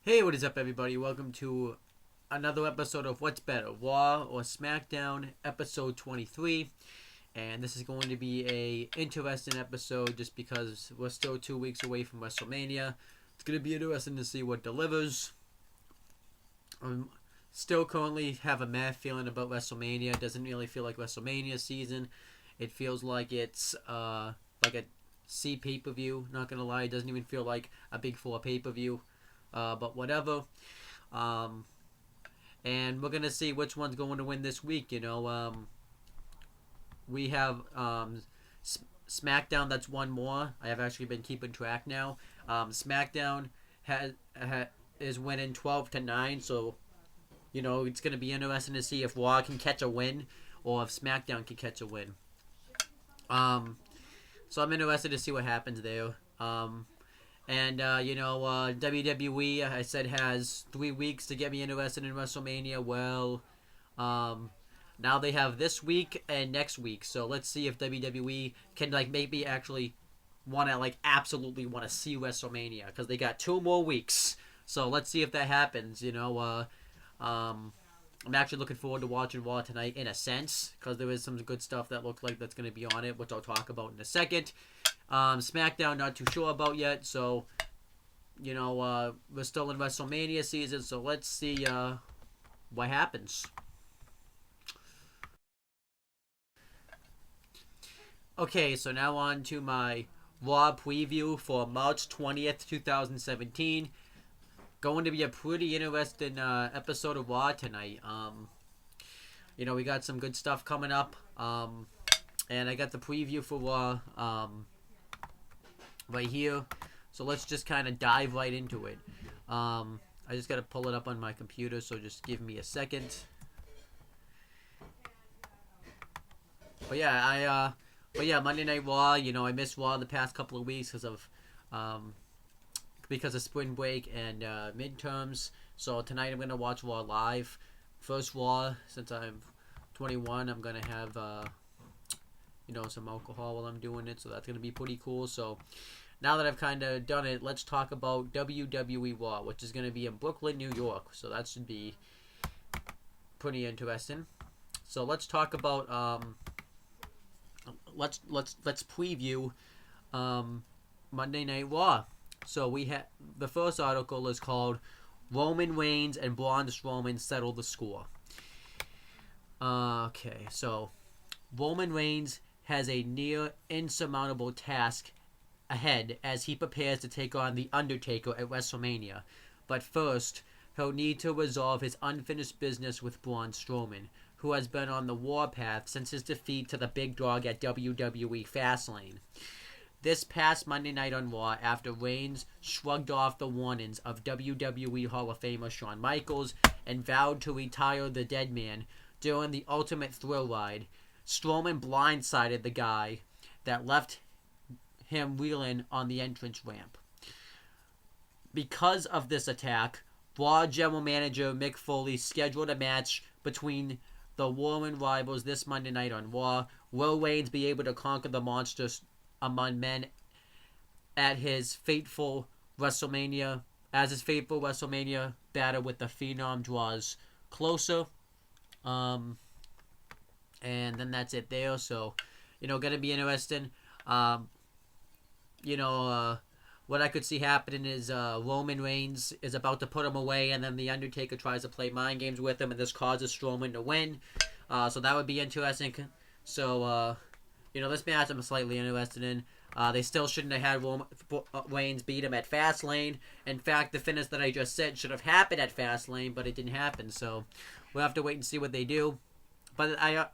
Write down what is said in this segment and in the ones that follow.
Hey, what is up, everybody? Welcome to another episode of What's Better, Raw or Smackdown, episode 23. And this is going to be a interesting episode just because we're still 2 weeks away from WrestleMania. It's going to be interesting to see what delivers. Still currently have a mad feeling about WrestleMania. It doesn't really feel like WrestleMania season. It feels like it's like a C pay-per-view. Not going to lie, it doesn't even feel like a Big Four pay-per-view. But whatever. And we're gonna see which one's going to win this week. We have SmackDown. That's one more. I have actually been keeping track now. SmackDown is winning 12-9. So it's gonna be interesting to see if Raw can catch a win or if SmackDown can catch a win. So I'm interested to see what happens there. WWE, I said, has 3 weeks to get me interested in WrestleMania. Well, now they have this week and next week. So let's see if WWE can, maybe actually absolutely want to see WrestleMania. Because they got 2 more weeks. So let's see if that happens, I'm actually looking forward to watching Raw tonight in a sense. Because there is some good stuff that looks like that's going to be on it, which I'll talk about in a second. SmackDown, not too sure about yet, so, we're still in WrestleMania season, so let's see, what happens. Okay, so now on to my Raw preview for March 20th, 2017. Going to be a pretty interesting, episode of Raw tonight. We got some good stuff coming up, and I got the preview for Raw, right here. So let's just kind of dive right into it. I just got to pull it up on my computer, so just give me a second. But yeah, Monday Night Raw, I missed Raw the past couple of weeks because of spring break and midterms. So tonight I'm going to watch Raw live. First Raw, since I'm 21, I'm going to have some alcohol while I'm doing it, so that's going to be pretty cool. So now that I've kind of done it, let's talk about WWE Raw, which is going to be in Brooklyn, New York. So that should be pretty interesting. So let's talk about let's preview Monday Night Raw. So we have the first article is called Roman Reigns and Braun Strowman settle the score. Okay, so Roman Reigns has a near insurmountable task ahead as he prepares to take on The Undertaker at WrestleMania. But first, he'll need to resolve his unfinished business with Braun Strowman, who has been on the warpath since his defeat to the big dog at WWE Fastlane. This past Monday night on Raw, after Reigns shrugged off the warnings of WWE Hall of Famer Shawn Michaels and vowed to retire the dead man during the Ultimate Thrill Ride, Strowman blindsided the guy that left him reeling on the entrance ramp. Because of this attack, Raw General Manager Mick Foley scheduled a match between the warring rivals this Monday night on Raw. Will Reigns be able to conquer the monsters among men at his fateful WrestleMania battle with the Phenom draws closer? And then that's it there. So, gonna be interesting. What I could see happening is Roman Reigns is about to put him away, and then The Undertaker tries to play mind games with him, and this causes Strowman to win. So that would be interesting. So, this match I'm slightly interested in. They still shouldn't have had Reigns beat him at Fastlane. In fact, the finish that I just said should have happened at Fastlane, but it didn't happen. So we'll have to wait and see what they do. But I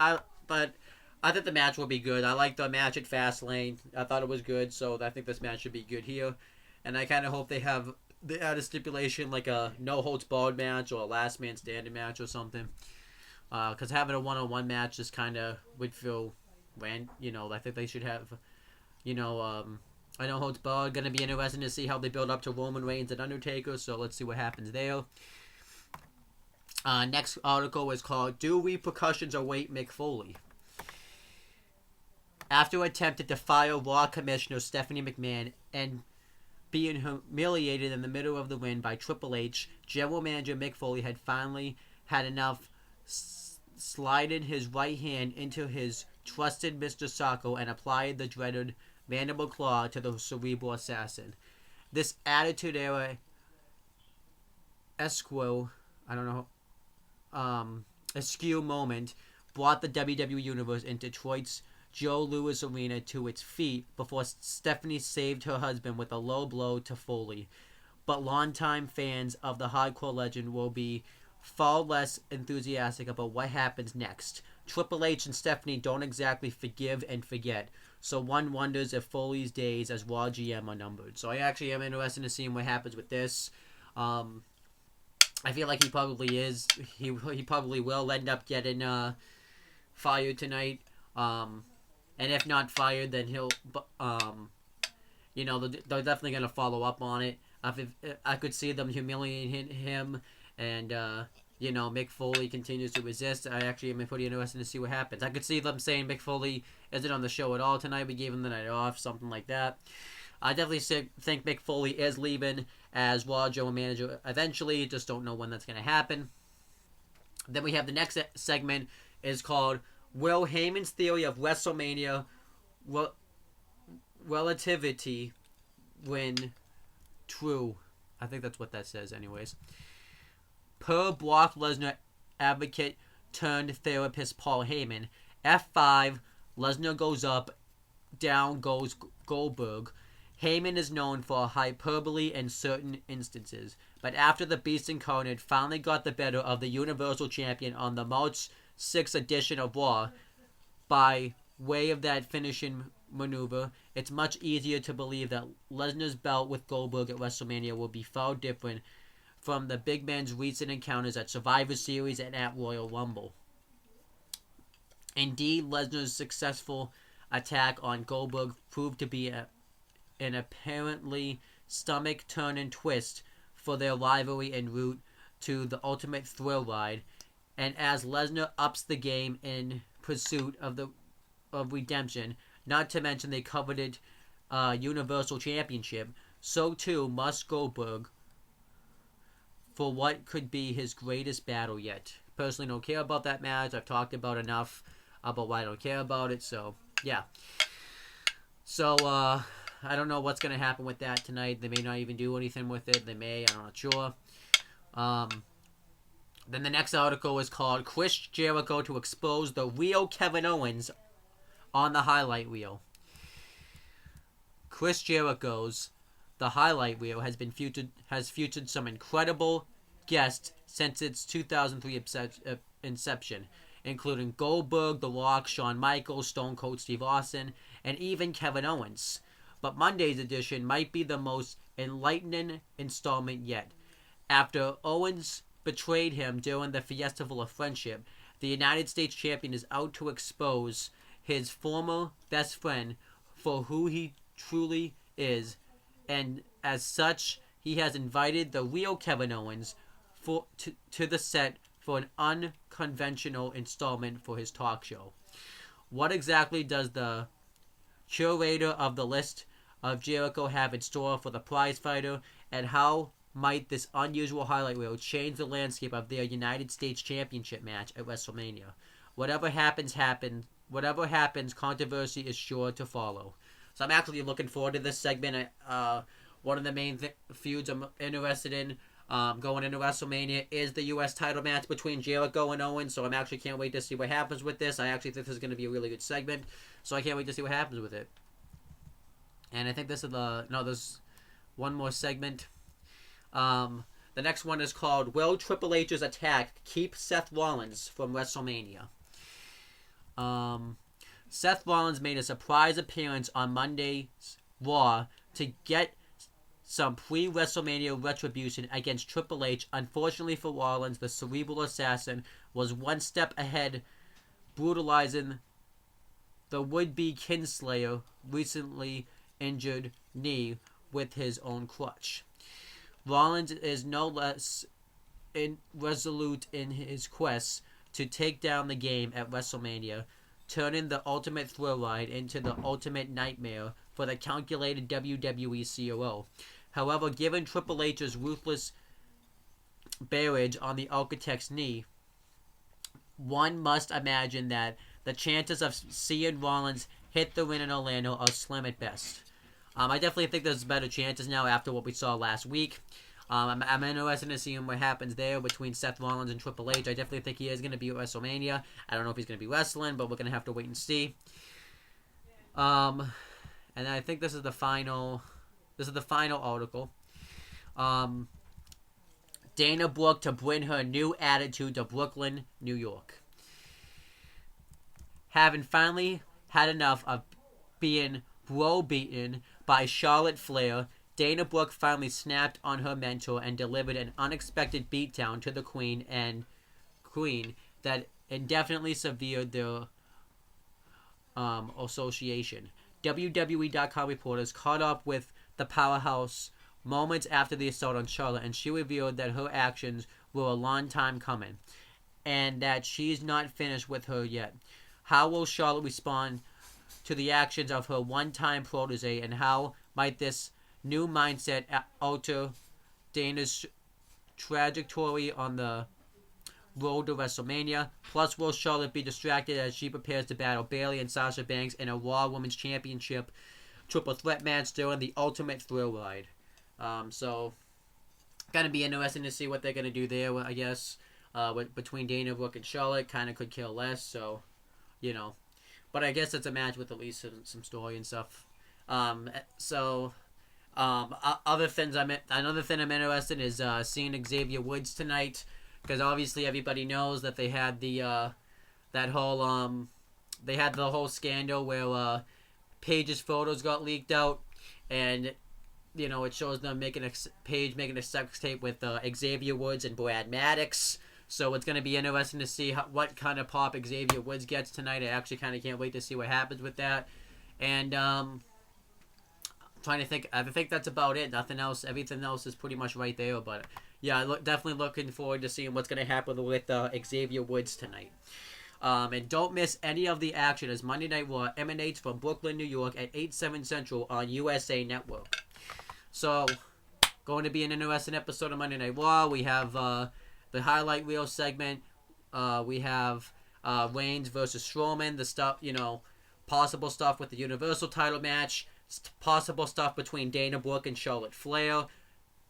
think the match will be good. I liked the match at Fastlane. I thought it was good, so I think this match should be good here. And I kind of hope they add a stipulation like a no-holds-barred match or a last man standing match or something. Because having a one-on-one match just kind of would feel I think they should have, I know holds barred. Going to be interesting to see how they build up to Roman Reigns and Undertaker, so let's see what happens there. Next article is called Do Repercussions Await Mick Foley? After attempting to fire Raw Commissioner Stephanie McMahon and being humiliated in the middle of the ring by Triple H, General Manager Mick Foley had finally had enough, slided his right hand into his trusted Mr. Sacco and applied the dreaded mandible claw to the Cerebral Assassin. This Attitude Era askew moment brought the WWE Universe into Detroit's Joe Louis Arena to its feet before Stephanie saved her husband with a low blow to Foley. But longtime fans of the hardcore legend will be far less enthusiastic about what happens next. Triple H and Stephanie don't exactly forgive and forget, so one wonders if Foley's days as Raw GM are numbered. So I actually am interested in seeing what happens with this. I feel like he probably is. He probably will end up getting fired tonight. And if not fired, then he'll. They're definitely gonna follow up on it. I could see them humiliating him, and Mick Foley continues to resist. I actually am pretty interested to see what happens. I could see them saying Mick Foley isn't on the show at all tonight. We gave him the night off, something like that. I definitely think Mick Foley is leaving as Raw General Manager eventually. Just don't know when that's going to happen. Then we have the next segment is called Will Heyman's Theory of WrestleMania Relativity When True. I think that's what that says anyways. Per Brock Lesnar advocate turned therapist Paul Heyman. F5, Lesnar goes up, down goes Goldberg. Heyman is known for hyperbole in certain instances, but after the Beast Incarnate finally got the better of the Universal Champion on the March 6th edition of Raw, by way of that finishing maneuver, it's much easier to believe that Lesnar's bout with Goldberg at WrestleMania will be far different from the big man's recent encounters at Survivor Series and at Royal Rumble. Indeed, Lesnar's successful attack on Goldberg proved to be an apparently stomach-turning twist for their rivalry en route to the ultimate thrill ride, and as Lesnar ups the game in pursuit of redemption, not to mention the coveted Universal Championship, so too must Goldberg for what could be his greatest battle yet. Personally don't care about that match. I've talked about enough about why I don't care about it, so yeah. So, I don't know what's going to happen with that tonight. They may not even do anything with it. They may. I'm not sure. Then the next article is called Chris Jericho to expose the real Kevin Owens on the highlight reel. Chris Jericho's The Highlight Reel has featured some incredible guests since its 2003 inception, including Goldberg, The Rock, Shawn Michaels, Stone Cold Steve Austin, and even Kevin Owens. But Monday's edition might be the most enlightening installment yet. After Owens betrayed him during the Festival of Friendship, the United States Champion is out to expose his former best friend for who he truly is, and as such, he has invited the real Kevin Owens to the set for an unconventional installment for his talk show. What exactly does the curator of the list of Jericho have in store for the prize fighter, and how might this unusual highlight reel change the landscape of their United States Championship match at WrestleMania? Whatever happens, controversy is sure to follow. So I'm actually looking forward to this segment. One of the main feuds I'm interested in going into WrestleMania is the U.S. title match between Jericho and Owens, so I'm actually can't wait to see what happens with this. I actually think this is going to be a really good segment, so I can't wait to see what happens with it. And I think this is there's one more segment. The next one is called Will Triple H's Attack Keep Seth Rollins from WrestleMania? Seth Rollins made a surprise appearance on Monday's Raw to get some pre-WrestleMania retribution against Triple H. Unfortunately for Rollins, the Cerebral Assassin was one step ahead, brutalizing the would-be Kinslayer recently injured knee with his own crutch. Rollins is no less resolute in his quest to take down the game at WrestleMania, turning the ultimate thrill ride into the ultimate nightmare for the calculated WWE COO. However, given Triple H's ruthless barrage on the Architect's knee, one must imagine that the chances of seeing Rollins hit the win in Orlando are slim at best. I definitely think there's better chances now after what we saw last week. I'm interested in seeing what happens there between Seth Rollins and Triple H. I definitely think he is going to be at WrestleMania. I don't know if he's going to be wrestling, but we're going to have to wait and see. And I think this is the final. This is the final article. Dana Brooke to bring her new attitude to Brooklyn, New York. Having finally had enough of being browbeaten by Charlotte Flair, Dana Brooke finally snapped on her mentor and delivered an unexpected beatdown to the Queen that indefinitely severed their association. WWE.com reporters caught up with the powerhouse moments after the assault on Charlotte, and she revealed that her actions were a long time coming and that she's not finished with her yet. How will Charlotte respond to the actions of her one-time protege, and how might this new mindset alter Dana's trajectory on the road to WrestleMania? Plus, will Charlotte be distracted as she prepares to battle Bayley and Sasha Banks in a Raw Women's Championship triple threat match during the Ultimate Thrill Ride? So, gonna be interesting to see what they're gonna do there, I guess. Between Dana Brooke and Charlotte, kind of could care less, so, you know. But I guess it's a match with at least some story and stuff. Another thing I'm interested in is seeing Xavier Woods tonight, because obviously everybody knows that they had the whole scandal where Paige's photos got leaked out, and you know it shows them making a sex tape with Xavier Woods and Brad Maddox. So it's going to be interesting to see what kind of pop Xavier Woods gets tonight. I actually kind of can't wait to see what happens with that. And trying to think. I think that's about it. Nothing else. Everything else is pretty much right there. But yeah, definitely looking forward to seeing what's going to happen with Xavier Woods tonight. And don't miss any of the action as Monday Night Raw emanates from Brooklyn, New York at 8/7 Central on USA Network. So, going to be an interesting episode of Monday Night Raw. We have the highlight reel segment. We have Reigns versus Strowman. The stuff, possible stuff with the Universal title match. Possible stuff between Dana Brooke and Charlotte Flair.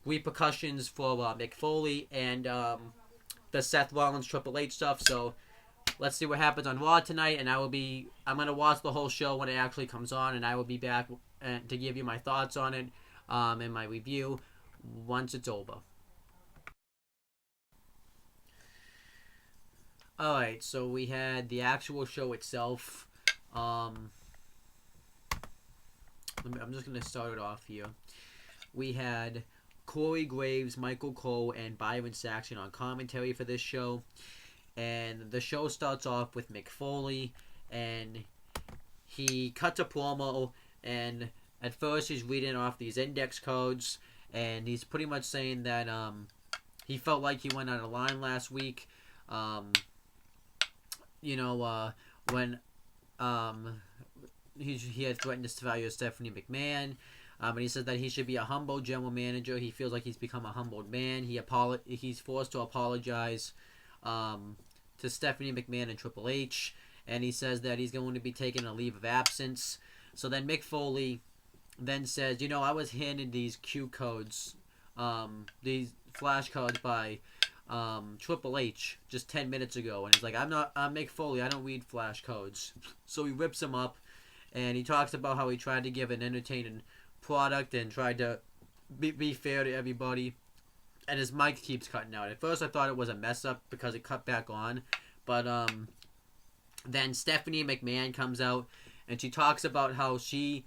Repercussions for Mick Foley and the Seth Rollins Triple H stuff. So let's see what happens on Raw tonight. And I'm gonna watch the whole show when it actually comes on, and I will be back to give you my thoughts on it and my review once it's over. Alright, so we had the actual show itself. I'm just going to start it off here. We had Corey Graves, Michael Cole, and Byron Saxton on commentary for this show. And the show starts off with Mick Foley, and he cuts a promo, and at first he's reading off these index cards, and he's pretty much saying that he felt like he went out of line last week. When he had threatened to fire Stephanie McMahon, and he said that he should be a humble general manager. He feels like he's become a humbled man. He's forced to apologize to Stephanie McMahon and Triple H, and he says that he's going to be taking a leave of absence. So then Mick Foley then says, I was handed these cue codes, these flashcards by Triple H just 10 minutes ago, and he's like, I'm Mick Foley, I don't read flash codes. So he rips him up, and he talks about how he tried to give an entertaining product and tried to be fair to everybody, and his mic keeps cutting out. At first I thought it was a mess up because it cut back on, but then Stephanie McMahon comes out, and she talks about how she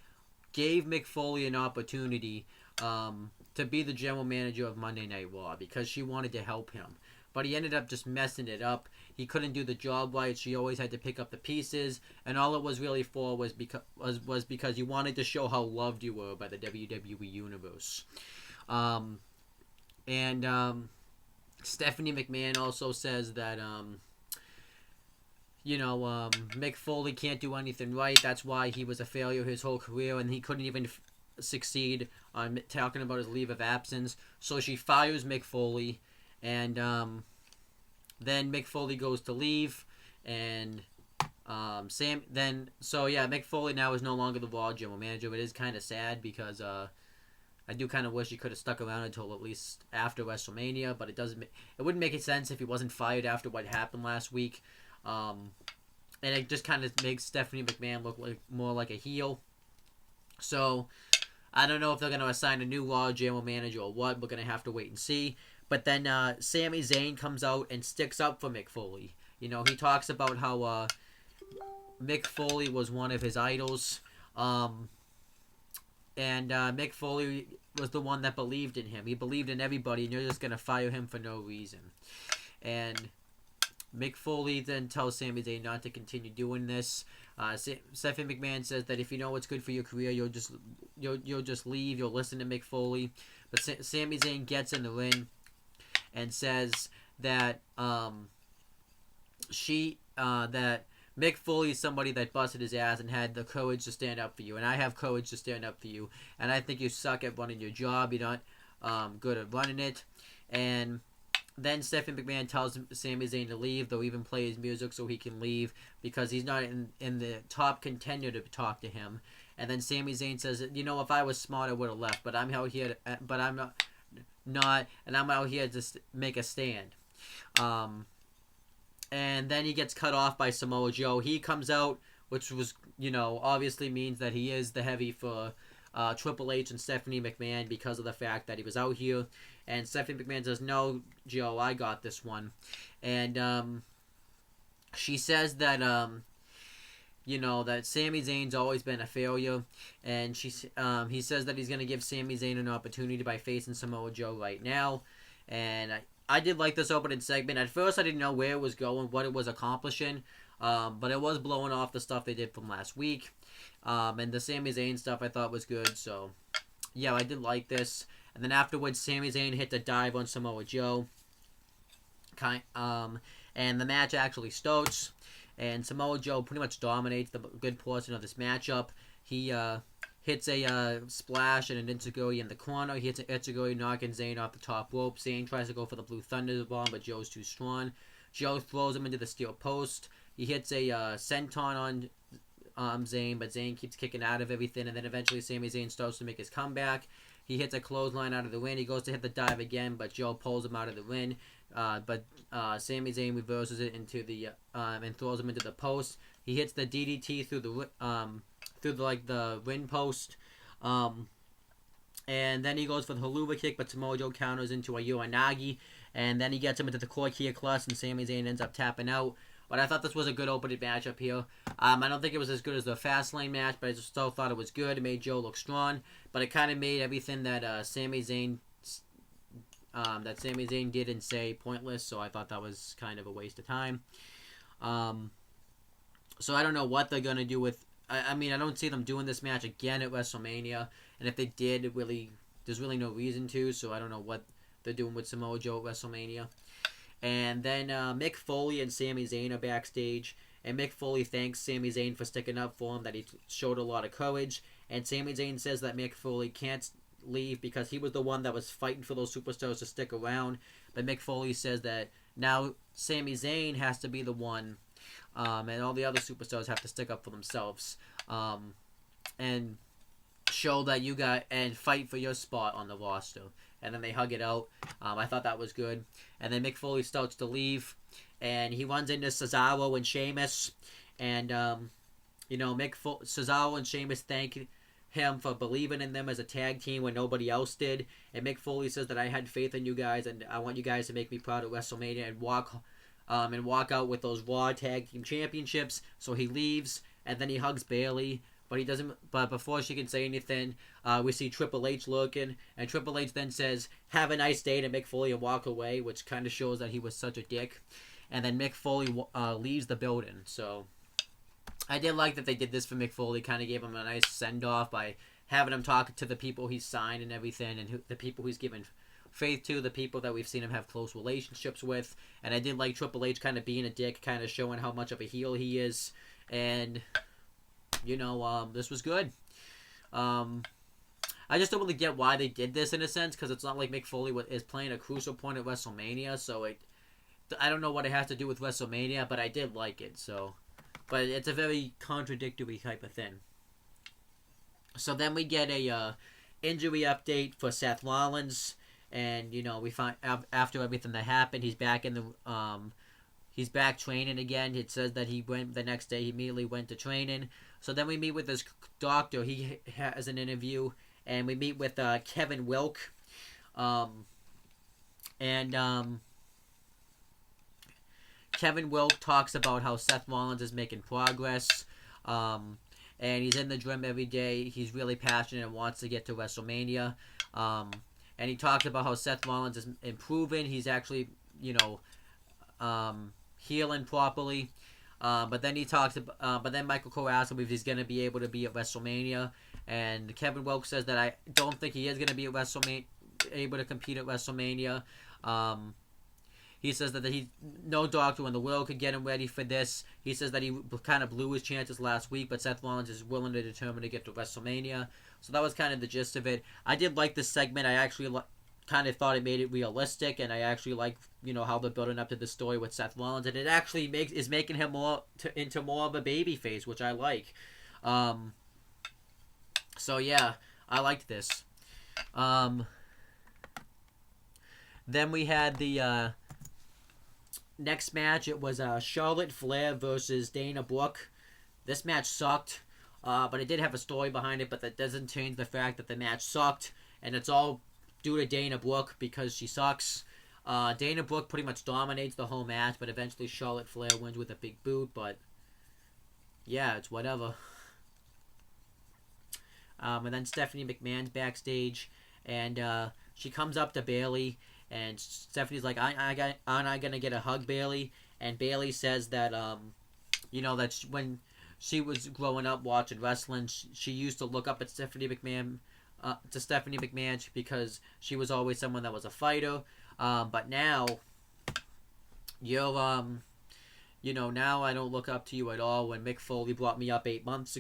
gave Mick Foley an opportunity to be the general manager of Monday Night Raw because she wanted to help him. But he ended up just messing it up. He couldn't do the job right. She always had to pick up the pieces, and all it was really for was because you wanted to show how loved you were by the WWE Universe. Stephanie McMahon also says that Mick Foley can't do anything right. That's why he was a failure his whole career, and he couldn't even succeed on talking about his leave of absence. So she fires Mick Foley, and then Mick Foley goes to leave, and Mick Foley now is no longer the Raw general manager. It is kind of sad because I do kind of wish he could have stuck around until at least after WrestleMania, but it wouldn't make sense if he wasn't fired after what happened last week. And it just kind of makes Stephanie McMahon look more like a heel. So I don't know if they're going to assign a new Raw general manager or what. We're going to have to wait and see. But then Sami Zayn comes out and sticks up for Mick Foley. He talks about how Mick Foley was one of his idols. And Mick Foley was the one that believed in him. He believed in everybody, and you're just going to fire him for no reason. And Mick Foley then tells Sami Zayn not to continue doing this. Stephanie McMahon says that if you know what's good for your career, you'll just leave. You'll listen to Mick Foley. But Sami Zayn gets in the ring and says that that Mick Foley is somebody that busted his ass and had the courage to stand up for you. And I have courage to stand up for you. And I think you suck at running your job. You're not good at running it. And then Stephanie McMahon tells Sami Zayn to leave. They'll even play his music so he can leave because he's not in the top contender to talk to him. And then Sami Zayn says, if I was smart, I would have left. But I'm out here, but I'm not, and I'm out here to make a stand. And then he gets cut off by Samoa Joe. He comes out, which was, obviously means that he is the heavy for Triple H and Stephanie McMahon because of the fact that he was out here. And Stephanie McMahon says, "No, Joe, I got this one." And she says that, that Sami Zayn's always been a failure. And he says that he's going to give Sami Zayn an opportunity by facing Samoa Joe right now. And I did like this opening segment. At first, I didn't know where it was going, what it was accomplishing, but it was blowing off the stuff they did from last week. And the Sami Zayn stuff I thought was good, so yeah, I did like this. And then afterwards, Sami Zayn hit the dive on Samoa Joe. And the match actually starts, and Samoa Joe pretty much dominates the good portion of this matchup. He hits a splash and an Enziguri in the corner. He hits an Enziguri, knocking Zayn off the top rope. Zayn tries to go for the Blue Thunder bomb, but Joe's too strong. Joe throws him into the steel post. He hits a senton on Zayn, but Zayn keeps kicking out of everything, and then eventually Sami Zayn starts to make his comeback. He hits a clothesline out of the ring. He goes to hit the dive again, but Joe pulls him out of the ring. But Sami Zayn reverses it into the and throws him into the post. He hits the DDT through the ring post, and then he goes for the haluva kick, but Samoa Joe counters into a Uranagi, and then he gets him into the core key clutch, and Sami Zayn ends up tapping out. But I thought this was a good opening matchup here. I don't think it was as good as the Fastlane match, but I just still thought it was good. It made Joe look strong, but it kind of made everything that Sami Zayn did and say pointless. So I thought that was kind of a waste of time. So I don't know what they're gonna do with. I don't see them doing this match again at WrestleMania, and if they did, there's really no reason to. So I don't know what they're doing with Samoa Joe at WrestleMania. And then Mick Foley and Sami Zayn are backstage, and Mick Foley thanks Sami Zayn for sticking up for him, that he showed a lot of courage, and Sami Zayn says that Mick Foley can't leave because he was the one that was fighting for those superstars to stick around, but Mick Foley says that now Sami Zayn has to be the one, and all the other superstars have to stick up for themselves, and show that you got, and fight for your spot on the roster. And then they hug it out. I thought that was good. And then Mick Foley starts to leave, and he runs into Cesaro and Sheamus. And, Cesaro and Sheamus thank him for believing in them as a tag team when nobody else did. And Mick Foley says that I had faith in you guys, and I want you guys to make me proud at WrestleMania and walk out with those Raw Tag Team Championships. So he leaves, and then he hugs Bayley. But he doesn't. But before she can say anything, we see Triple H looking, and Triple H then says, "Have a nice day" to Mick Foley and walk away, which kind of shows that he was such a dick. And then Mick Foley leaves the building. So I did like that they did this for Mick Foley. Kind of gave him a nice send off by having him talk to the people he's signed and everything, and the people he's given faith to, the people that we've seen him have close relationships with. And I did like Triple H kind of being a dick, kind of showing how much of a heel he is, and. This was good. I just don't really get why they did this in a sense, because it's not like Mick Foley is playing a crucial point at WrestleMania, so I don't know what it has to do with WrestleMania, but I did like it, so. But it's a very contradictory type of thing. So then we get a injury update for Seth Rollins, and we find after everything that happened, he's back in the he's back training again. It says that he went the next day. He immediately went to training. So then we meet with his doctor. He has an interview, and we meet with Kevin Wilk, Kevin Wilk talks about how Seth Rollins is making progress, and he's in the gym every day. He's really passionate and wants to get to WrestleMania, and he talks about how Seth Rollins is improving. He's actually, healing properly. But then but then Michael Cole asks him if he's going to be able to be at WrestleMania, and Kevin Wilk says that I don't think he is going to be at WrestleMania, able to compete at WrestleMania. He says that no doctor in the world could get him ready for this. He says that he kind of blew his chances last week, but Seth Rollins is willing to determine to get to WrestleMania. So that was kind of the gist of it. I did like this segment. I actually kind of thought it made it realistic, and I actually like how they're building up to the story with Seth Rollins, and it actually is making him into more of a babyface, which I like. So yeah, I liked this. Then we had the next match. It was Charlotte Flair versus Dana Brooke. This match sucked, but it did have a story behind it, but that doesn't change the fact that the match sucked, and it's all due to Dana Brooke because she sucks. Dana Brooke pretty much dominates the whole match, but eventually Charlotte Flair wins with a big boot, but yeah, it's whatever. And then Stephanie McMahon's backstage, and she comes up to Bayley, and Stephanie's like, aren't I going to get a hug, Bayley? And Bayley says that, that when she was growing up watching wrestling, she used to look up at Stephanie McMahon, because she was always someone that was a fighter. But now, now I don't look up to you at all. When Mick Foley brought me up 7 months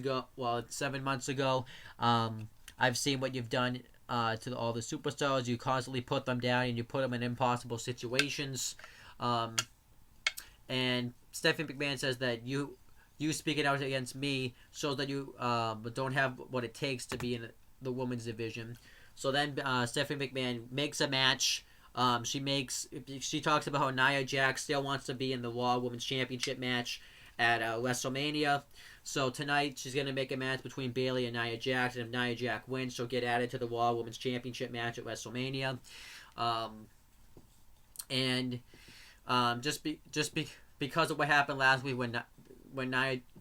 ago, I've seen what you've done to all the superstars. You constantly put them down, and you put them in impossible situations. And Stephanie McMahon says that you speaking out against me shows that you don't have what it takes to be in the women's division. So then Stephanie McMahon makes a match. She talks about how Nia Jax still wants to be in the Raw Women's Championship match at WrestleMania. So tonight she's going to make a match between Bayley and Nia Jax, and if Nia Jax wins, she'll get added to the Raw Women's Championship match at WrestleMania. Because of what happened last week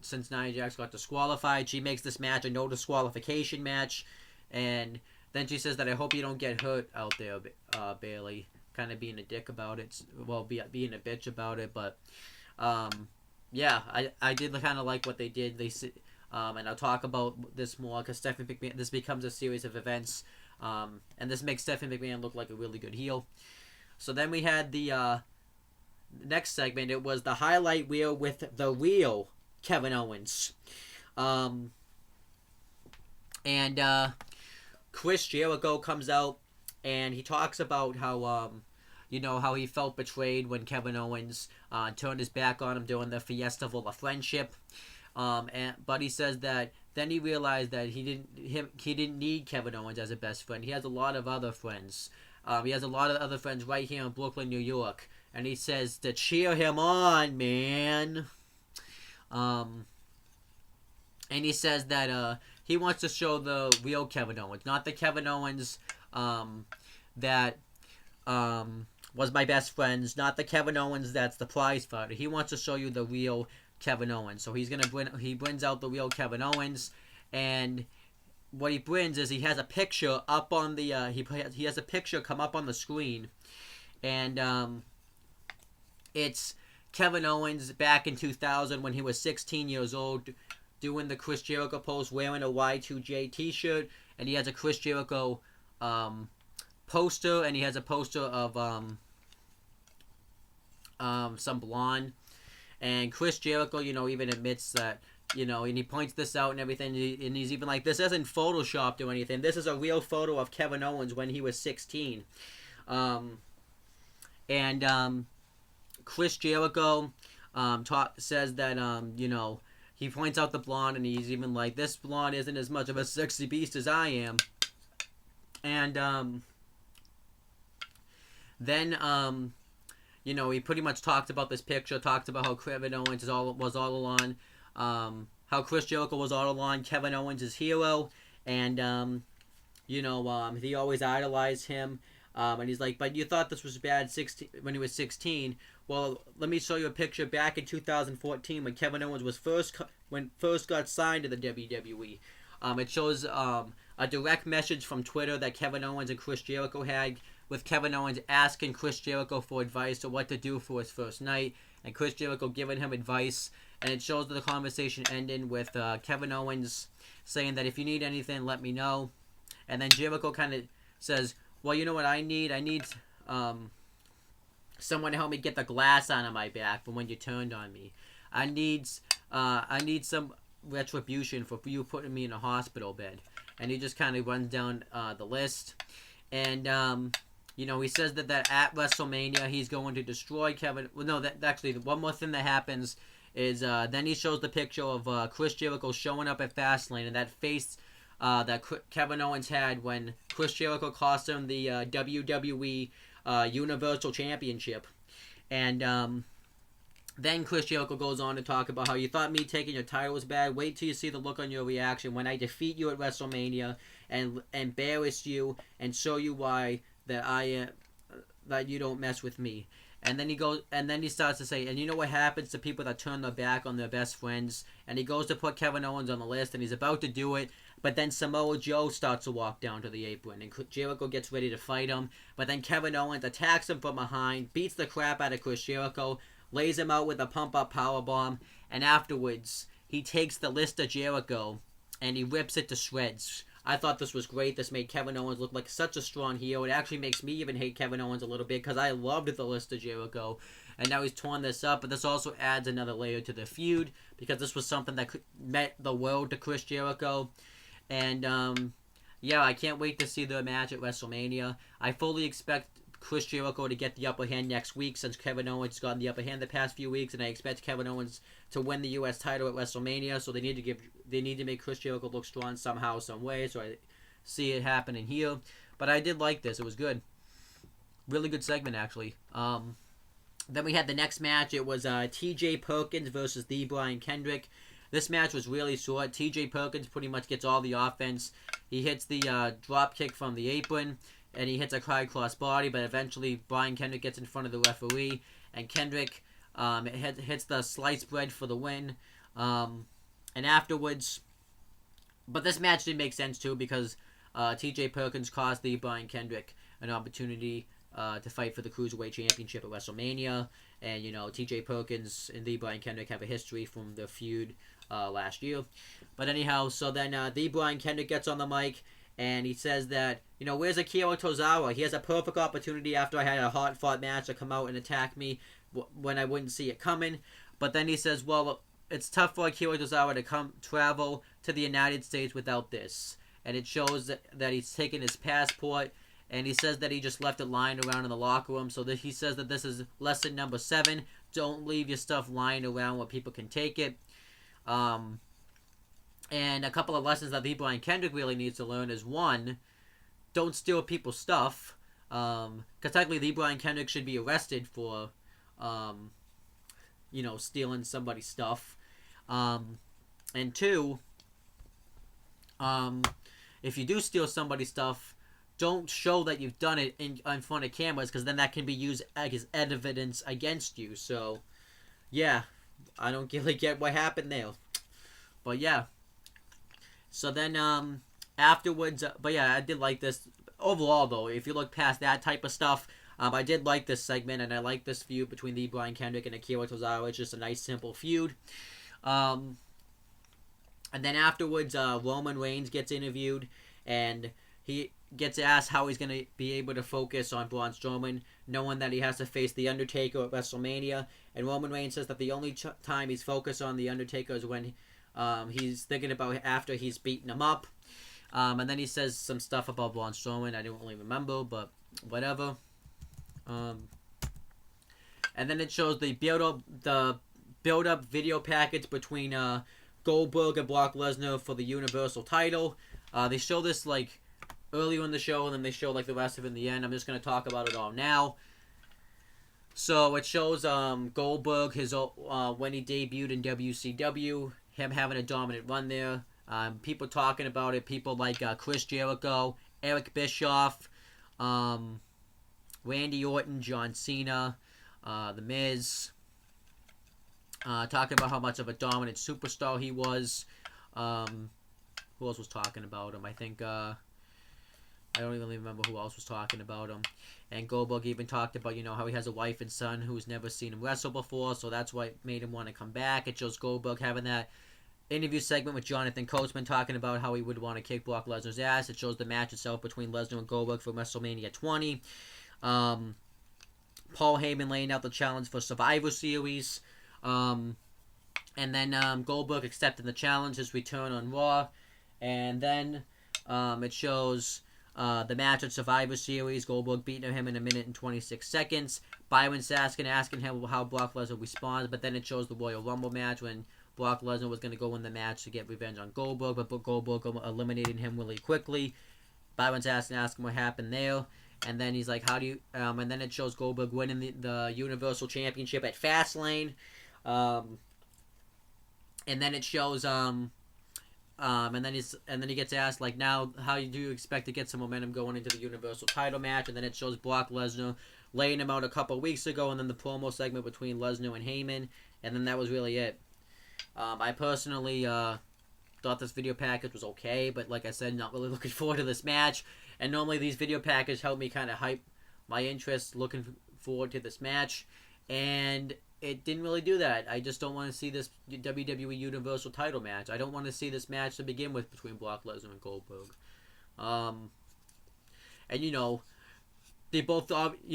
since Nia Jax got disqualified, she makes this match a no disqualification match, and then she says that I hope you don't get hurt out there, Bayley. Kind of being a dick about it. Well, being a bitch about it, but yeah, I did kind of like what they did. And I'll talk about this more because Stephanie McMahon. This becomes a series of events, and this makes Stephanie McMahon look like a really good heel. So then we had the next segment. It was the highlight reel with the real Kevin Owens, and Chris Jericho comes out and he talks about how how he felt betrayed when Kevin Owens turned his back on him during the Festival of Friendship. But he says that then he realized that he didn't need Kevin Owens as a best friend. He has a lot of other friends. He has a lot of other friends right here in Brooklyn, New York. And he says to cheer him on, man. And he says that he wants to show the real Kevin Owens, not the Kevin Owens that was my best friends, not the Kevin Owens that's the prize fighter. He wants to show you the real Kevin Owens. So he brings out the real Kevin Owens, and what he brings is he has a picture up on the he has a picture come up on the screen, and it's Kevin Owens back in 2000 when he was 16 years old, doing the Chris Jericho pose, wearing a Y2J t-shirt, and he has a Chris Jericho poster, and he has a poster of some blonde. And Chris Jericho, even admits that and he points this out and everything, and he's even like, this isn't photoshopped or anything. This is a real photo of Kevin Owens when he was 16. And Chris Jericho says that, he points out the blonde, and he's even like, this blonde isn't as much of a sexy beast as I am. And then he pretty much talked about this picture, talked about how Kevin Owens was all along, how Chris Jericho was all along Kevin Owens' hero, and he always idolized him. And he's like, but you thought this was bad when he was 16. Well, let me show you a picture back in 2014 when Kevin Owens was first got signed to the WWE. It shows a direct message from Twitter that Kevin Owens and Chris Jericho had, with Kevin Owens asking Chris Jericho for advice on what to do for his first night, and Chris Jericho giving him advice. And it shows the conversation ending with Kevin Owens saying that if you need anything, let me know. And then Jericho kind of says, well, you know what I need? I need someone to help me get the glass out of my back from when you turned on me. I need some retribution for you putting me in a hospital bed. And he just kind of runs down the list. And, he says that at WrestleMania he's going to destroy Kevin. Well, no, actually, one more thing that happens is then he shows the picture of Chris Jericho showing up at Fastlane, and that face that Kevin Owens had when Chris Jericho cost him the WWE Universal Championship. And then Chris Jericho goes on to talk about how you thought me taking your title was bad. Wait till you see the look on your reaction when I defeat you at WrestleMania and embarrass you and show you why that you don't mess with me. And then he starts to say, and you know what happens to people that turn their back on their best friends? And he goes to put Kevin Owens on the list, and he's about to do it, but then Samoa Joe starts to walk down to the apron, and Jericho gets ready to fight him, but then Kevin Owens attacks him from behind, beats the crap out of Chris Jericho, lays him out with a pump-up powerbomb, and afterwards, he takes the list of Jericho, and he rips it to shreds. I thought this was great. This made Kevin Owens look like such a strong heel. It actually makes me even hate Kevin Owens a little bit because I loved the list of Jericho. And now he's torn this up. But this also adds another layer to the feud because this was something that meant the world to Chris Jericho. And, I can't wait to see the match at WrestleMania. I fully expect Chris Jericho to get the upper hand next week since Kevin Owens has gotten the upper hand the past few weeks, and I expect Kevin Owens to win the U.S. title at WrestleMania, so they need to make Chris Jericho look strong somehow, some way, so I see it happening here. But I did like this. It was good. Really good segment, actually. Then we had the next match. It was T.J. Perkins versus the Brian Kendrick. This match was really short. T.J. Perkins pretty much gets all the offense. He hits the drop kick from the apron, and he hits a high cross body, but eventually Brian Kendrick gets in front of the referee, and Kendrick hits the sliced bread for the win. And afterwards, but this match didn't make sense too because T.J. Perkins cost the Brian Kendrick an opportunity to fight for the Cruiserweight Championship at WrestleMania. And, T.J. Perkins and the Brian Kendrick have a history from the feud last year. But anyhow, so then the Brian Kendrick gets on the mic, and he says that, where's Akira Tozawa? He has a perfect opportunity after I had a hard-fought match to come out and attack me when I wouldn't see it coming. But then he says, well, it's tough for Akira Tozawa to travel to the United States without this. And it shows that he's taken his passport, and he says that he just left it lying around in the locker room. So he says that this is lesson number 7. Don't leave your stuff lying around where people can take it. And a couple of lessons that the Brian Kendrick really needs to learn is, 1, don't steal people's stuff. Because technically the Brian Kendrick should be arrested for, stealing somebody's stuff. And 2, if you do steal somebody's stuff, don't show that you've done it in front of cameras, because then that can be used as evidence against you. So, yeah, I don't really get what happened there. But yeah. So then afterwards, I did like this. Overall, though, if you look past that type of stuff, I did like this segment, and I like this feud between the Brian Kendrick and Akira Tozawa. It's just a nice, simple feud. And then afterwards, Roman Reigns gets interviewed, and he gets asked how he's going to be able to focus on Braun Strowman, knowing that he has to face The Undertaker at WrestleMania. And Roman Reigns says that the only time he's focused on The Undertaker is when He's thinking about after he's beaten him up. And then he says some stuff about Braun Strowman. I don't really remember, but whatever. And then it shows the build-up video package between Goldberg and Brock Lesnar for the Universal title. They show this like earlier in the show, and then they show like the rest of it in the end. I'm just gonna talk about it all now. So it shows Goldberg his when he debuted in WCW, him having a dominant run there. People talking about it. People like Chris Jericho, Eric Bischoff, Randy Orton, John Cena, The Miz. Talking about how much of a dominant superstar he was. Who else was talking about him? I think I don't even remember who else was talking about him. And Goldberg even talked about, how he has a wife and son who's never seen him wrestle before, so that's why it made him want to come back. It shows Goldberg having that interview segment with Jonathan Coachman talking about how he would want to kick Brock Lesnar's ass. It shows the match itself between Lesnar and Goldberg for WrestleMania 20. Paul Heyman laying out the challenge for Survivor Series. And then Goldberg accepting the challenge, his return on Raw. And then it shows the match at Survivor Series, Goldberg beating him in 1 minute and 26 seconds. Byron Saskin asking him how Brock Lesnar responds, but then it shows the Royal Rumble match when Brock Lesnar was going to go in the match to get revenge on Goldberg, but Goldberg eliminated him really quickly. Byron Saskin asking what happened there. And then he's like, how do you... and then it shows Goldberg winning the Universal Championship at Fastlane. And then it shows... and then he gets asked, like, now, how do you expect to get some momentum going into the Universal title match? And then it shows Brock Lesnar laying him out a couple weeks ago, and then the promo segment between Lesnar and Heyman, and then that was really it. I personally thought this video package was okay, but like I said, not really looking forward to this match. And normally these video packages help me kind of hype my interest looking forward to this match. And it didn't really do that. I just don't want to see this WWE Universal title match. I don't want to see this match to begin with between Brock Lesnar and Goldberg. And, they both, the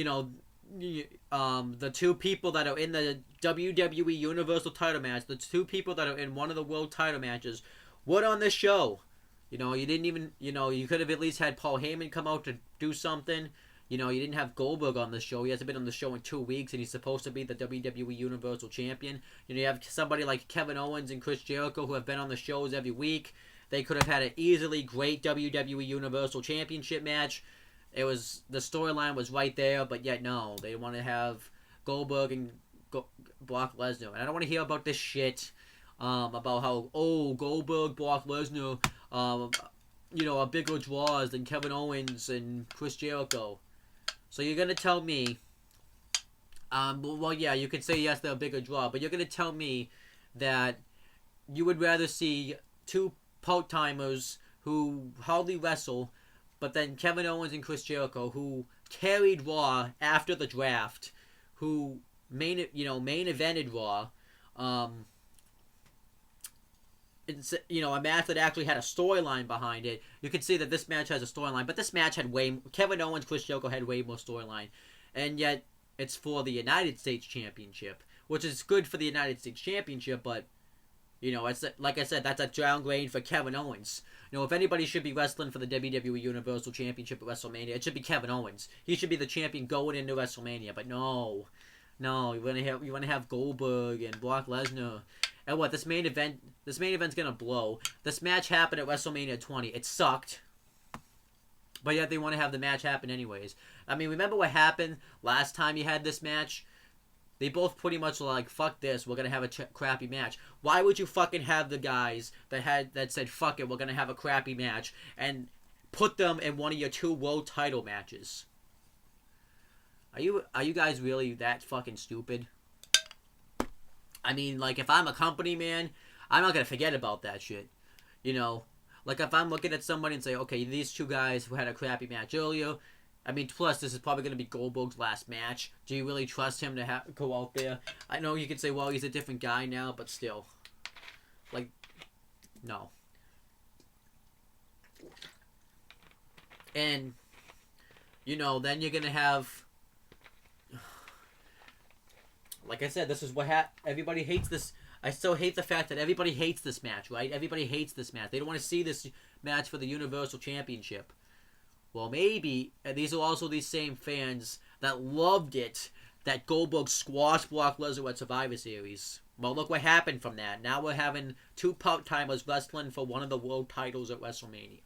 two people that are in the WWE Universal title match, the two people that are in one of the world title matches, what on this show? You didn't even, you could have at least had Paul Heyman come out to do something. You didn't have Goldberg on the show. He hasn't been on the show in 2 weeks, and he's supposed to be the WWE Universal Champion. You have somebody like Kevin Owens and Chris Jericho who have been on the shows every week. They could have had an easily great WWE Universal Championship match. The storyline was right there, but yet no. They want to have Goldberg and Brock Lesnar. And I don't want to hear about this shit about how, Goldberg, Brock Lesnar, are bigger draws than Kevin Owens and Chris Jericho. So you're going to tell me, you could say yes, they're a bigger draw, but you're going to tell me that you would rather see two part-timers who hardly wrestle, but then Kevin Owens and Chris Jericho, who carried Raw after the draft, who main evented Raw, it's, a match that actually had a storyline behind it. You can see that this match has a storyline, but this match had Kevin Owens, Chris Jericho had way more storyline, and yet it's for the United States Championship, which is good for the United States Championship, but it's like I said, that's a downgrade for Kevin Owens. If anybody should be wrestling for the WWE Universal Championship at WrestleMania, it should be Kevin Owens. He should be the champion going into WrestleMania, but no, you want to have Goldberg and Brock Lesnar. And what, this main event's gonna blow. This match happened at WrestleMania 20. It sucked. But yet they want to have the match happen anyways. I mean, remember what happened last time you had this match? They both pretty much were like, fuck this, we're gonna have a crappy match. Why would you fucking have the guys that said, fuck it, we're gonna have a crappy match, and put them in one of your two world title matches? Are you guys really that fucking stupid? I mean, like, if I'm a company, man, I'm not going to forget about that shit. Like, if I'm looking at somebody and say, okay, these two guys who had a crappy match earlier, I mean, plus, this is probably going to be Goldberg's last match. Do you really trust him to go out there? I know you could say, well, he's a different guy now, but still. Like, no. And, then you're going to have... Like I said, this is what everybody hates this. I still hate the fact that everybody hates this match, right? Everybody hates this match. They don't want to see this match for the Universal Championship. Well, maybe these are also these same fans that loved it, that Goldberg squashed Brock Lesnar at Survivor Series. Well, look what happened from that. Now we're having two part-timers wrestling for one of the world titles at WrestleMania.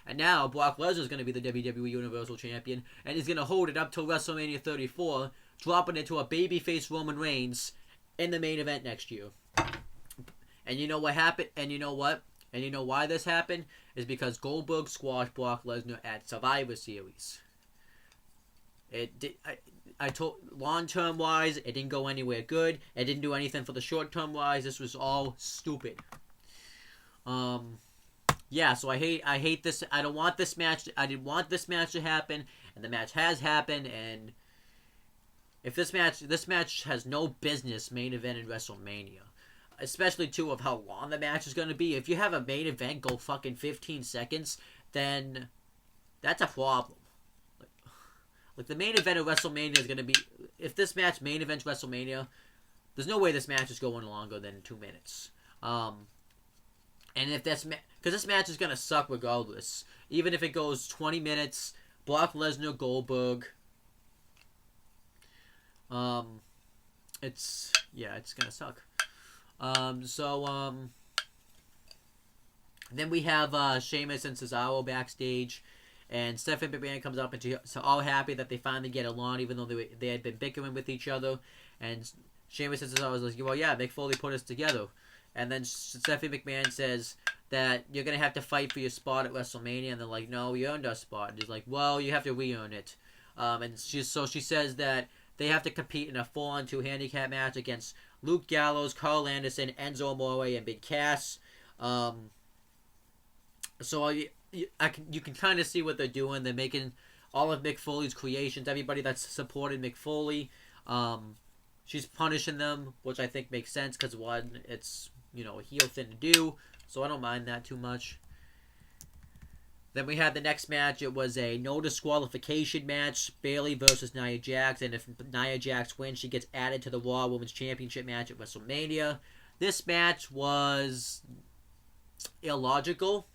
And now Brock Lesnar is going to be the WWE Universal Champion, and he's going to hold it up till WrestleMania 34, dropping it to a babyface Roman Reigns in the main event next year. And you know what happened? And you know what? And you know why this happened? Is because Goldberg squashed Brock Lesnar at Survivor Series. It did. I told long-term wise, it didn't go anywhere good. It didn't do anything for the short-term wise. This was all stupid. Yeah, so I hate this. I don't want this match. I didn't want this match to happen, and the match has happened. And if this match has no business main event in WrestleMania, especially too of how long the match is going to be. If you have a main event go fucking 15 seconds, then that's a problem. Like the main event of WrestleMania is going to be, if this match main events WrestleMania, there's no way this match is going longer than 2 minutes. And if that's because this match is going to suck regardless. Even if it goes 20 minutes, Brock Lesnar, Goldberg. It's going to suck. Then we have Sheamus and Cesaro backstage, and Stephanie McMahon comes up and she's all happy that they finally get along, even though they had been bickering with each other. And Sheamus and Cesaro was like, well, yeah, Mick Foley put us together. And then Stephanie McMahon says that you're going to have to fight for your spot at WrestleMania. And they're like, no, we earned our spot. And he's like, well, you have to re-earn it. And she says that they have to compete in a 4-on-2 handicap match against Luke Gallows, Carl Anderson, Enzo Amore, and Big Cass. So you can kind of see what they're doing. They're making all of Mick Foley's creations, everybody that's supported Mick Foley, she's punishing them, which I think makes sense because, one, it's, a heel thing to do, so I don't mind that too much. Then we had the next match. It was a no disqualification match, Bayley versus Nia Jax, and if Nia Jax wins, she gets added to the Raw Women's Championship match at WrestleMania. This match was illogical.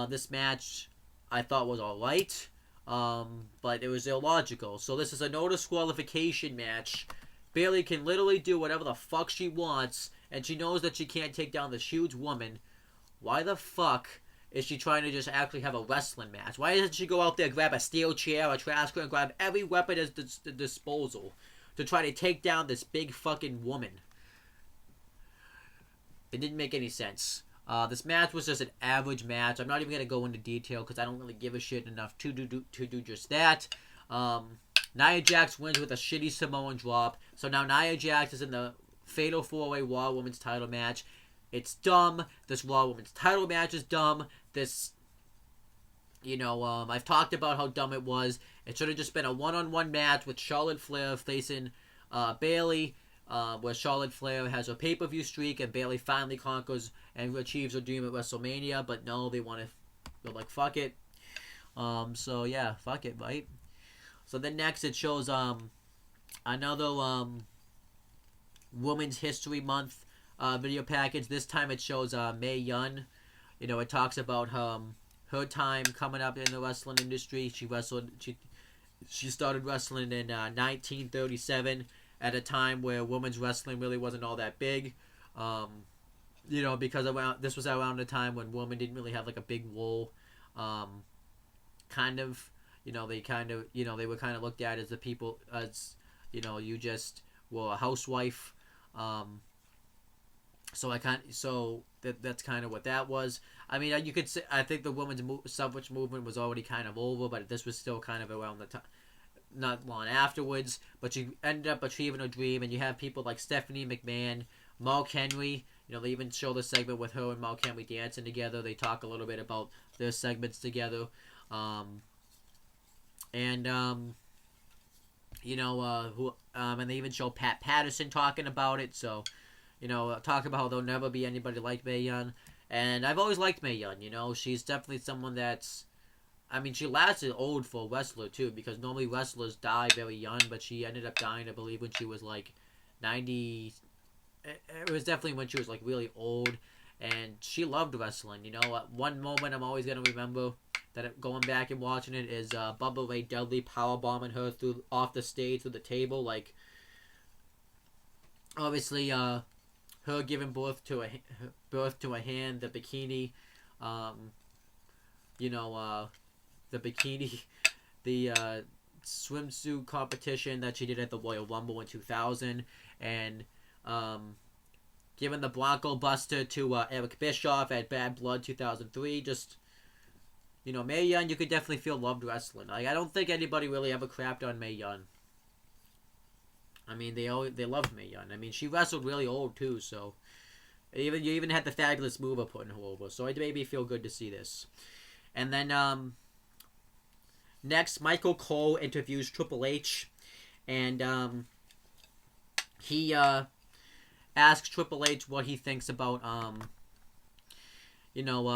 This match I thought was alright, but it was illogical. So this is a no disqualification match. Bayley can literally do whatever the fuck she wants, and she knows that she can't take down this huge woman. Why the fuck is she trying to just actually have a wrestling match? Why doesn't she go out there, grab a steel chair, a trash can, and grab every weapon at the disposal to try to take down this big fucking woman? It didn't make any sense. This match was just an average match. I'm not even going to go into detail because I don't really give a shit enough to do just that. Nia Jax wins with a shitty Samoan drop. So now Nia Jax is in the Fatal 4-Way Raw Women's title match. It's dumb. This Raw Women's title match is dumb. I've talked about how dumb it was. It should have just been a one-on-one match with Charlotte Flair facing Bayley, where Charlotte Flair has a pay-per-view streak and Bayley finally conquers and achieves her dream at WrestleMania. But no, they're like, fuck it. So yeah, fuck it, right? So then next it shows another Women's History Month video package. This time it shows Mae Young. It talks about her time coming up in the wrestling industry. She started wrestling in 1937 at a time where women's wrestling really wasn't all that big. Because this was around the time when women didn't really have like a big role. They were kind of looked at as the people, as you just were a housewife. That's kind of what that was. I mean, you could say, I think the women's suffrage movement was already kind of over, but this was still kind of around the time, not long afterwards. But she ended up achieving her dream, and you have people like Stephanie McMahon, Mark Henry. They even show the segment with her and Mark Henry dancing together. They talk a little bit about their segments together. And they even show Pat Patterson talking about it. So, talk about how there'll never be anybody like Mae Young. And I've always liked Mae Young. She's definitely someone that's, she lasted old for a wrestler too, because normally wrestlers die very young, but she ended up dying, I believe, when she was like 90, it was definitely when she was like really old, and she loved wrestling. You know, at one moment I'm always gonna remember that going back and watching it is Bubba Ray Dudley power bombing her through off the stage through the table. Like, obviously, her giving birth to a hand, the bikini, um, you know, the bikini, the swimsuit competition that she did at the Royal Rumble in 2000, and giving the Bronco Buster to Eric Bischoff at Bad Blood 2003. Just, you know, Mae Young, you could definitely feel loved wrestling. Like, I don't think anybody really ever crapped on Mae Young. I mean, they loved Mae Young. I mean, she wrestled really old too, so you even had the fabulous mover putting her over. So it made me feel good to see this. And then next, Michael Cole interviews Triple H, and he asks Triple H what he thinks about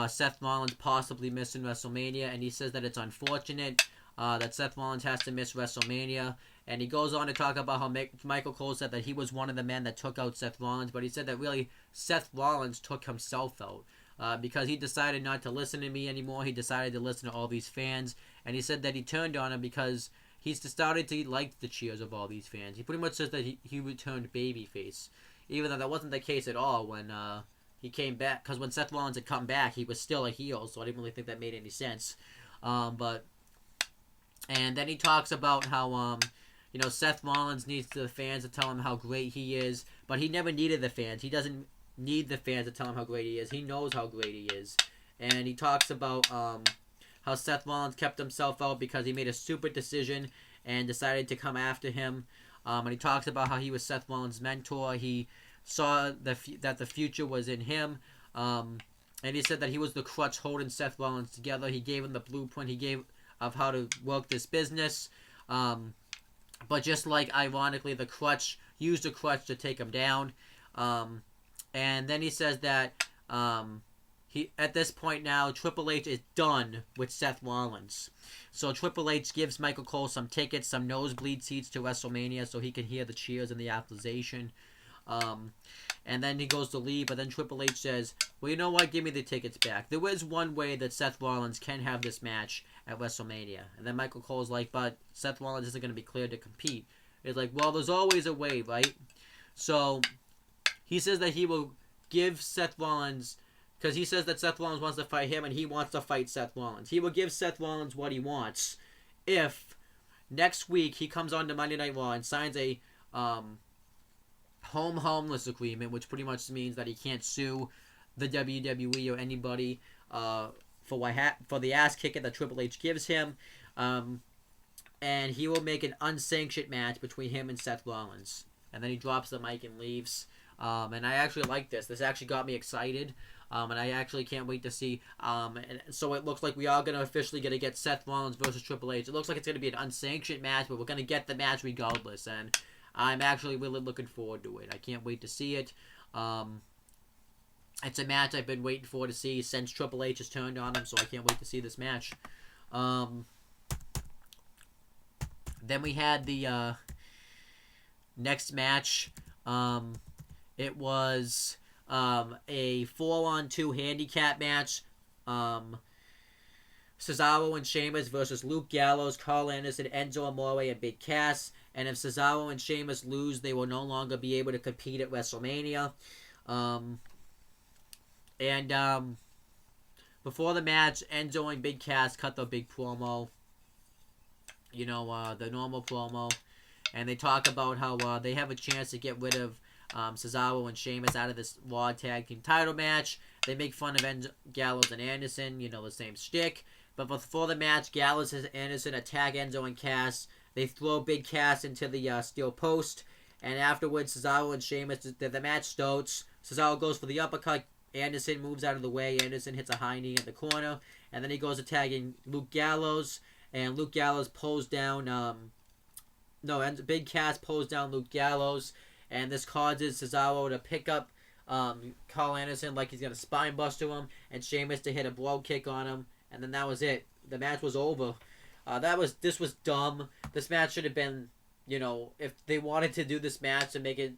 Seth Rollins possibly missing WrestleMania, and he says that it's unfortunate that Seth Rollins has to miss WrestleMania. And he goes on to talk about how Michael Cole said that he was one of the men that took out Seth Rollins, but he said that really Seth Rollins took himself out because he decided not to listen to me anymore. He decided to listen to all these fans, and he said that he turned on him because he's started to like the cheers of all these fans. He pretty much says that he returned babyface, even though that wasn't the case at all when he came back. Because when Seth Rollins had come back, he was still a heel, so I didn't really think that made any sense. And then he talks about how Seth Rollins needs the fans to tell him how great he is, but he never needed the fans. He doesn't need the fans to tell him how great he is. He knows how great he is. And he talks about how Seth Rollins kept himself out because he made a stupid decision and decided to come after him. And he talks about how he was Seth Rollins' mentor. He saw that the future was in him. And he said that he was the crutch holding Seth Rollins together. He gave him the blueprint of how to work this business. But just like, ironically, the crutch used the crutch to take him down. And then he says that at this point now, Triple H is done with Seth Rollins. So Triple H gives Michael Cole some tickets, some nosebleed seats to WrestleMania so he can hear the cheers and the acclamation. And then he goes to leave, but then Triple H says, well, you know what, give me the tickets back. There is one way that Seth Rollins can have this match at WrestleMania. And then Michael Cole's like, but Seth Rollins isn't going to be cleared to compete. It's like, well, there's always a way, right? So he says that he will give Seth Rollins, because he says that Seth Rollins wants to fight him and he wants to fight Seth Rollins. He will give Seth Rollins what he wants if next week he comes on to Monday Night Raw and signs a home homeless agreement, which pretty much means that he can't sue the WWE or anybody for the ass kicking that Triple H gives him, and he will make an unsanctioned match between him and Seth Rollins, and then he drops the mic and leaves. And I actually like this. This actually got me excited, and I actually can't wait to see. And so it looks like we are going to officially get Seth Rollins versus Triple H. It looks like it's going to be an unsanctioned match, but we're going to get the match regardless, and I'm actually really looking forward to it. I can't wait to see it. It's a match I've been waiting for to see since Triple H has turned on him, so I can't wait to see this match. Then we had the next match. It was a 4-on-2 handicap match. Cesaro and Sheamus versus Luke Gallows, Carl Anderson, Enzo Amore, and Big Cass. And if Cesaro and Sheamus lose, they will no longer be able to compete at WrestleMania. Before the match, Enzo and Big Cass cut the big promo. The normal promo. And they talk about how they have a chance to get rid of Cesaro and Sheamus out of this Raw Tag Team title match. They make fun of Gallows and Anderson, the same shtick. But before the match, Gallows and Anderson attack Enzo and Cass. They throw Big Cass into the steel post. And afterwards, Cesaro and Sheamus, the match starts. Cesaro goes for the uppercut. Anderson moves out of the way. Anderson hits a high knee in the corner. And then he goes attacking Luke Gallows. And Luke Gallows pulls down... Big Cass pulls down Luke Gallows. And this causes Cesaro to pick up Carl Anderson like he's going to spine buster him. And Sheamus to hit a blow kick on him. And then that was it. The match was over. This was dumb. This match should have been, if they wanted to do this match to make it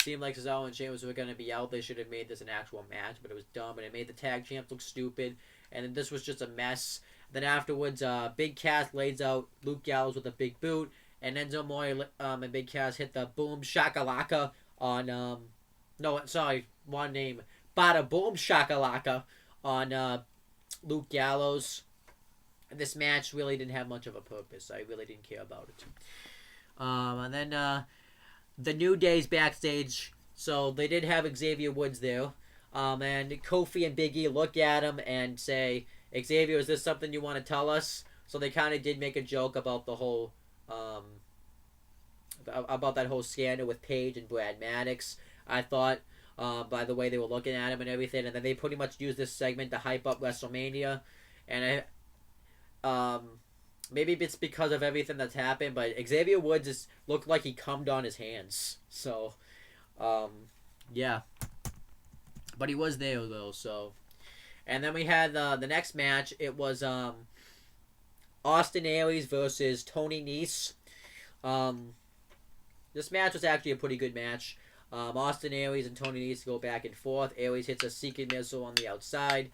Seemed like Cesaro and Sheamus were going to be out. They should have made this an actual match, but it was dumb, and it made the tag champs look stupid. And then this was just a mess. Then afterwards, Big Cass lays out Luke Gallows with a big boot, and Enzo Amore and Big Cass hit the boom shakalaka on no, sorry, one name, bada boom shakalaka on Luke Gallows. This match really didn't have much of a purpose. I really didn't care about it. And then the New Day's backstage. So they did have Xavier Woods there. And Kofi and Big E look at him and say, Xavier, is this something you want to tell us? So they kind of did make a joke about the whole, about that whole scandal with Paige and Brad Maddox. I thought, by the way they were looking at him and everything. And then they pretty much used this segment to hype up WrestleMania. And maybe it's because of everything that's happened, but Xavier Woods looked like he cummed on his hands. So, yeah. But he was there, though, so. And then we had the next match. It was Austin Aries versus Tony Nese. This match was actually a pretty good match. Austin Aries and Tony Nese go back and forth. Aries hits a Seeking Missile on the outside.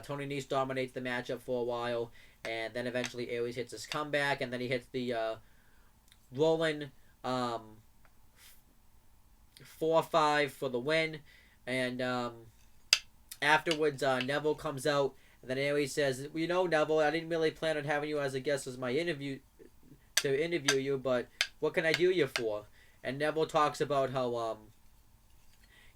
Tony Nese dominates the matchup for a while. And then eventually Aries hits his comeback. And then he hits the rolling 4-5 for the win. And afterwards, Neville comes out. And then Aries says, well, you know, Neville, I didn't really plan on having you as a guest as my interview you, but what can I do you for? And Neville talks about how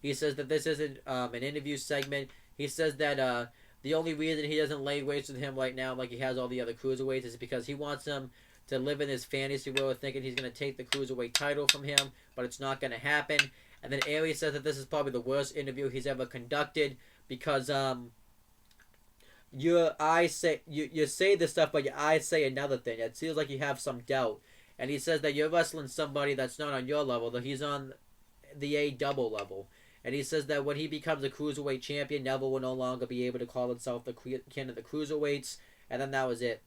he says that this isn't an interview segment. He says that the only reason he doesn't lay weights with him right now like he has all the other cruiserweights is because he wants him to live in his fantasy world thinking he's going to take the cruiserweight title from him, but it's not going to happen. And then Aries says that this is probably the worst interview he's ever conducted because you say this stuff, but your eyes say another thing. It feels like you have some doubt. And he says that you're wrestling somebody that's not on your level, that he's on the A-double level. And he says that when he becomes a cruiserweight champion, Neville will no longer be able to call himself the king of the cruiserweights. And then that was it.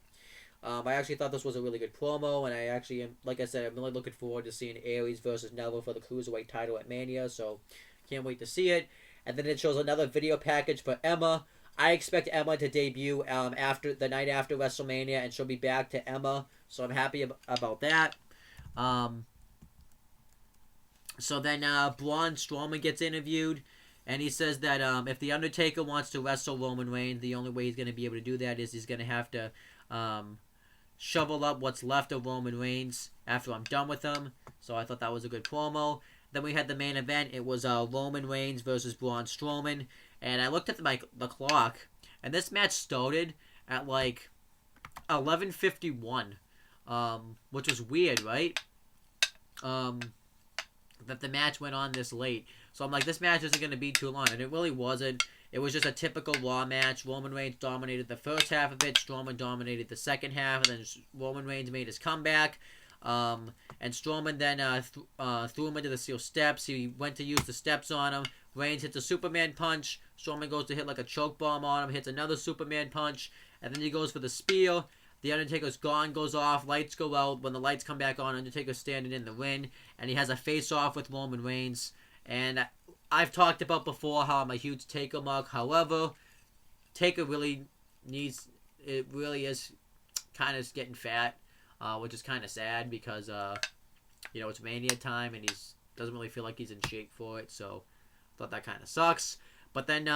I actually thought this was a really good promo, and I actually am, like I said, I'm really looking forward to seeing Aries versus Neville for the cruiserweight title at Mania. So can't wait to see it. And then it shows another video package for Emma. I expect Emma to debut after the night after WrestleMania, and she'll be back to Emma. So I'm happy about that. So then Braun Strowman gets interviewed, and he says that if The Undertaker wants to wrestle Roman Reigns, the only way he's going to be able to do that is he's going to have to shovel up what's left of Roman Reigns after I'm done with him. So I thought that was a good promo. Then we had the main event. It was Roman Reigns versus Braun Strowman. And I looked at the clock, and this match started at like 11:51, which was weird, right? That the match went on this late. So I'm like, this match isn't going to be too long. And it really wasn't. It was just a typical Raw match. Roman Reigns dominated the first half of it. Strowman dominated the second half. And then Roman Reigns made his comeback. And Strowman then threw him into the steel steps. He went to use the steps on him. Reigns hits a Superman punch. Strowman goes to hit like a choke bomb on him. Hits another Superman punch. And then he goes for the spear. The Undertaker's gun goes off. Lights go out. When the lights come back on, Undertaker's standing in the ring. And he has a face-off with Roman Reigns. And I've talked about before how I'm a huge Taker mug. However, Taker really needs... It really is kind of getting fat. Which is kind of sad because, it's Mania time. And he doesn't really feel like he's in shape for it. So, I thought that kind of sucks. But then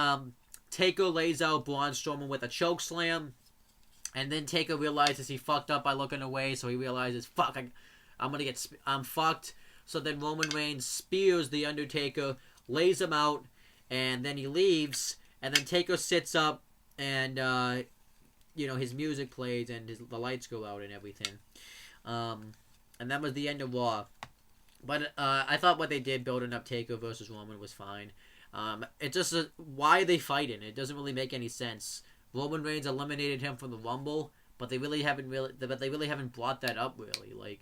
Taker lays out Braun Strowman with a choke slam. And then Taker realizes he fucked up by looking away, so he realizes, fuck, I'm fucked. So then Roman Reigns spears The Undertaker, lays him out, and then he leaves. And then Taker sits up, and, his music plays, and the lights go out and everything. And that was the end of Raw. But I thought what they did building up Taker versus Roman was fine. It just, why are they fighting? It doesn't really make any sense. Roman Reigns eliminated him from the Rumble, but they really haven't brought that up really.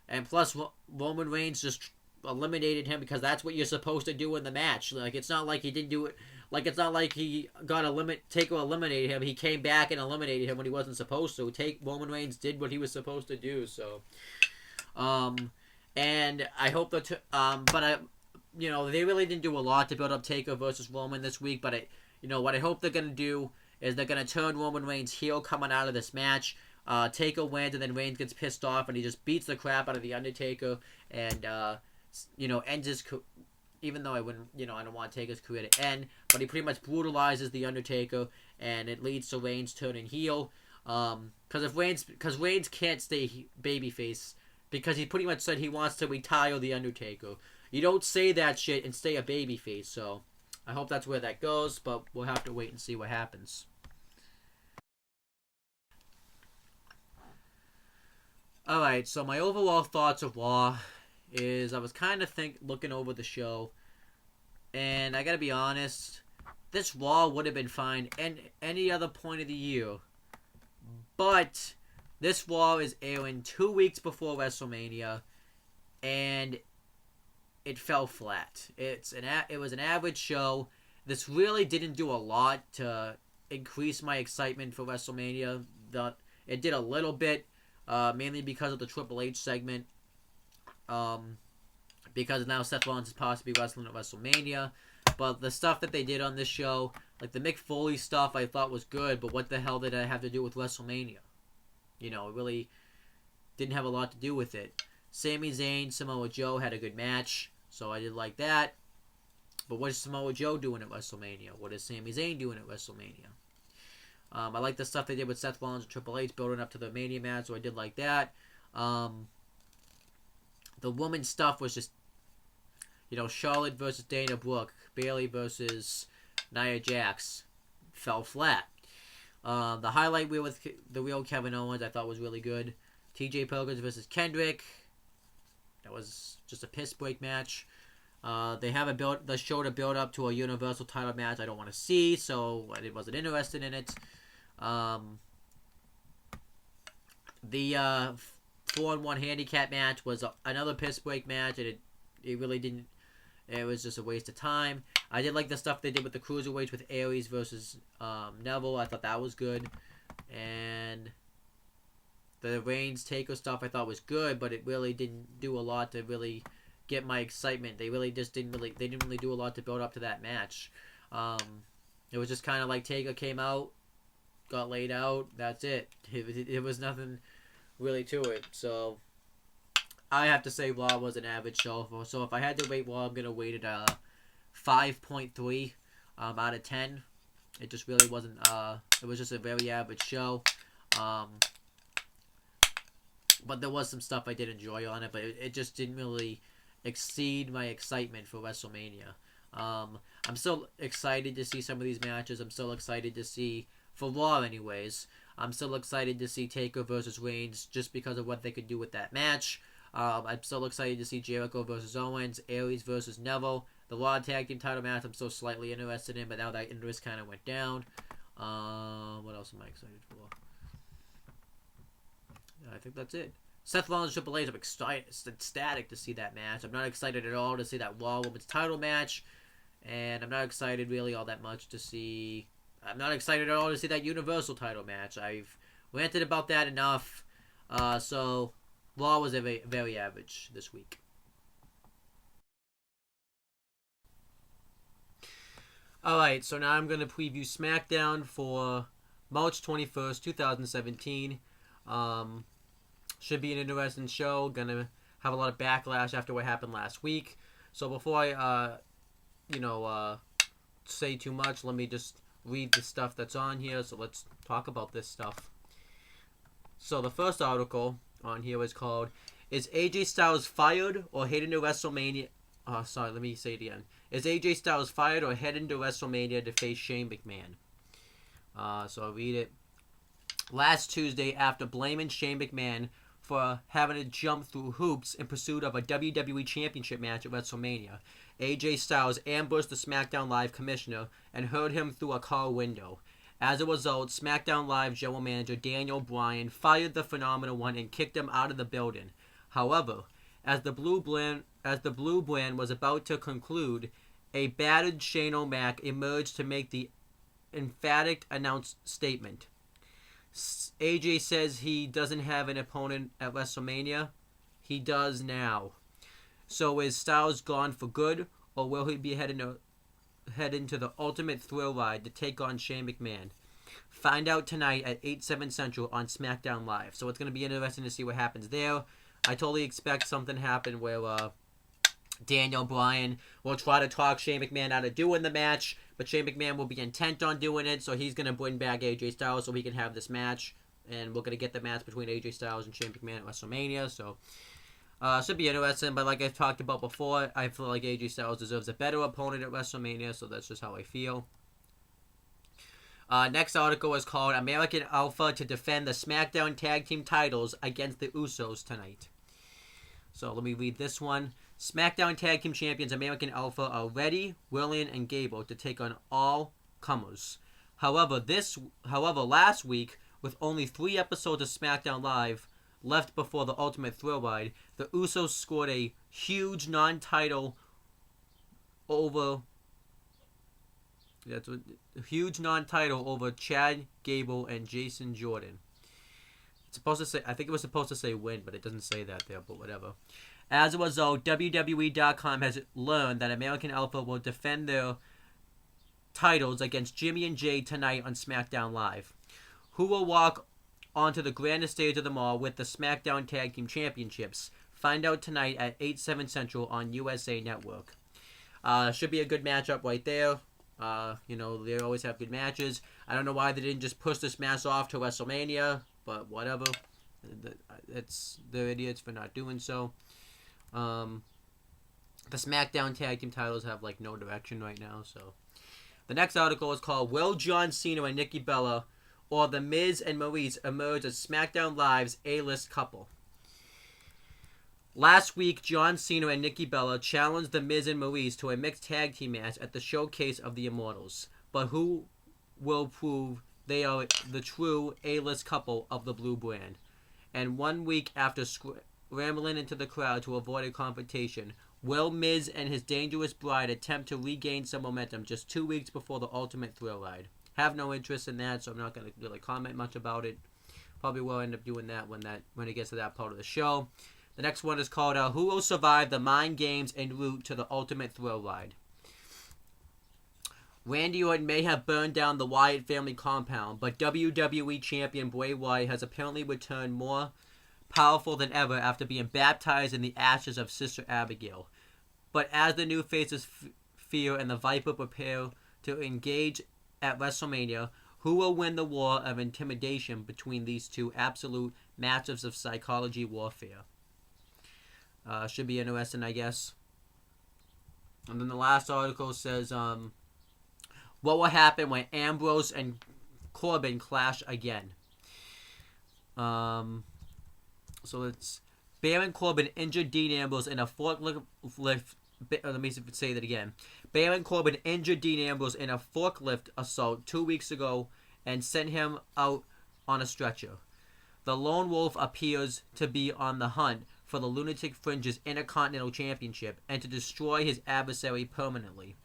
And plus Roman Reigns just eliminated him because that's what you're supposed to do in the match. It's not like he didn't do it. It's not like he got Taker eliminated him. He came back and eliminated him when he wasn't supposed to. Roman Reigns did what he was supposed to do. So, and I hope that. they really didn't do a lot to build up Taker versus Roman this week, but what I hope they're going to do is they're going to turn Roman Reigns heel coming out of this match. Taker wins, and then Reigns gets pissed off, and he just beats the crap out of The Undertaker, and, ends his even though I wouldn't, I don't want Taker's career to end, but he pretty much brutalizes The Undertaker, and it leads to Reigns turning heel. Because Reigns can't stay babyface, because he pretty much said he wants to retire The Undertaker. You don't say that shit and stay a babyface, so I hope that's where that goes, but we'll have to wait and see what happens. Alright, so my overall thoughts of Raw is I was kind of looking over the show, and I gotta be honest, this Raw would have been fine any other point of the year, but this Raw is airing 2 weeks before WrestleMania, and it fell flat. It was an average show. This really didn't do a lot to increase my excitement for WrestleMania. It did a little bit, mainly because of the Triple H segment. Because now Seth Rollins is possibly wrestling at WrestleMania. But the stuff that they did on this show, like the Mick Foley stuff, I thought was good, but what the hell did that have to do with WrestleMania? It really didn't have a lot to do with it. Sami Zayn, Samoa Joe had a good match, so I did like that. But what is Samoa Joe doing at WrestleMania? What is Sami Zayn doing at WrestleMania? I like the stuff they did with Seth Rollins and Triple H building up to the Mania match, so I did like that. The woman stuff was just, Charlotte versus Dana Brooke, Bayley versus Nia Jax, fell flat. The highlight wheel with the real Kevin Owens I thought was really good. TJ Perkins versus Kendrick, that was just a piss break match. They have the show to build up to a Universal title match I don't want to see, so I wasn't interested in it. The 4-on-1 handicap match was another piss break match, and it really didn't. It was just a waste of time. I did like the stuff they did with the cruiserweights with Aries versus Neville. I thought that was good, and the Reigns Taker stuff I thought was good, but it really didn't do a lot to really get my excitement. They really just didn't really do a lot to build up to that match. It was just kind of like Taker came out, got laid out. That's it. It was nothing really to it. So I have to say Raw was an average show. So if I had to rate Raw, I'm gonna rate it 5.3 out of 10. It just really wasn't. It was just a very average show. But there was some stuff I did enjoy on it, but it just didn't really exceed my excitement for WrestleMania. I'm still excited to see some of these matches. I'm still excited to see, for Raw anyways, I'm still excited to see Taker versus Reigns just because of what they could do with that match. I'm still excited to see Jericho versus Owens, Aries versus Neville. The Raw Tag Team title match I'm still slightly interested in, but now that interest kind of went down. What else am I excited for? I think that's it. Seth Rollins Triple H, I'm ecstatic to see that match. I'm not excited at all to see that Raw Women's title match. And I'm not excited really all that much to see... I'm not excited at all to see that Universal title match. I've ranted about that enough. So, Raw was very average this week. Alright, so now I'm going to preview Smackdown for March 21st, 2017. Should be an interesting show. Gonna have a lot of backlash after what happened last week. So before I, say too much, let me just read the stuff that's on here. So let's talk about this stuff. So the first article on here is called, "Is AJ Styles fired or heading to WrestleMania?" Let me say it again. Is AJ Styles fired or heading to WrestleMania to face Shane McMahon? So I'll read it. Last Tuesday, after blaming Shane McMahon for having to jump through hoops in pursuit of a WWE Championship match at WrestleMania, AJ Styles ambushed the SmackDown Live commissioner and hurled him through a car window. As a result, SmackDown Live general manager Daniel Bryan fired the Phenomenal One and kicked him out of the building. However, as the Blue Brand was about to conclude, a battered Shane O'Mac emerged to make the emphatic announced statement. AJ says he doesn't have an opponent at WrestleMania. He does now. So is Styles gone for good, or will he be head into the ultimate thrill ride to take on Shane McMahon? Find out tonight at 8/7 Central on Smackdown Live. So it's going to be interesting to see what happens there. I totally expect something to happen where Daniel Bryan will try to talk Shane McMahon out of doing the match, but Shane McMahon will be intent on doing it, so he's going to bring back AJ Styles so we can have this match, and we're going to get the match between AJ Styles and Shane McMahon at WrestleMania, so should be interesting, but like I talked about before, I feel like AJ Styles deserves a better opponent at WrestleMania, so that's just how I feel. Next article is called American Alpha to defend the SmackDown Tag Team titles against the Usos tonight. So let me read this one. SmackDown Tag Team Champions American Alpha are ready, willing, and able to take on all comers. However, last week, with only 3 episodes of SmackDown Live left before the Ultimate Thrill Ride, the Usos scored a huge non-title over Chad Gable and Jason Jordan. It's supposed to say, I think it was supposed to say win, but it doesn't say that there, but whatever. As a result, WWE.com has learned that American Alpha will defend their titles against Jimmy and Jay tonight on SmackDown Live, who will walk onto the grandest stage of them all with the SmackDown Tag Team Championships. Find out tonight at 8/7 Central on USA Network. Should be a good matchup right there. They always have good matches. I don't know why they didn't just push this match off to WrestleMania, but whatever. They're idiots for not doing so. The SmackDown Tag Team titles have no direction right now. So the next article is called Will John Cena and Nikki Bella or The Miz and Maurice emerge as SmackDown Live's A-list couple? Last week, John Cena and Nikki Bella challenged The Miz and Maurice to a mixed tag team match at the Showcase of the Immortals. But who will prove they are the true A-list couple of the Blue brand? And 1 week after scrambling into the crowd to avoid a confrontation, will Miz and his dangerous bride attempt to regain some momentum just 2 weeks before the Ultimate Thrill Ride? Have no interest in that, so I'm not going to really comment much about it. Probably will end up doing that when it gets to that part of the show. The next one is called Who Will Survive the Mind Games en route to the Ultimate Thrill Ride? Randy Orton may have burned down the Wyatt family compound, but WWE Champion Bray Wyatt has apparently returned more powerful than ever after being baptized in the ashes of Sister Abigail. But as the new faces Fear and the Viper prepare to engage at WrestleMania, who will win the war of intimidation between these two absolute masters of psychology warfare? Should be interesting, I guess. And then the last article says, what will happen when Ambrose and Corbin clash again? So it's Baron Corbin injured Dean Ambrose in a forklift. Let me say that again. Baron Corbin injured Dean Ambrose in a forklift assault 2 weeks ago and sent him out on a stretcher. The Lone Wolf appears to be on the hunt for the Lunatic Fringe's Intercontinental Championship and to destroy his adversary permanently.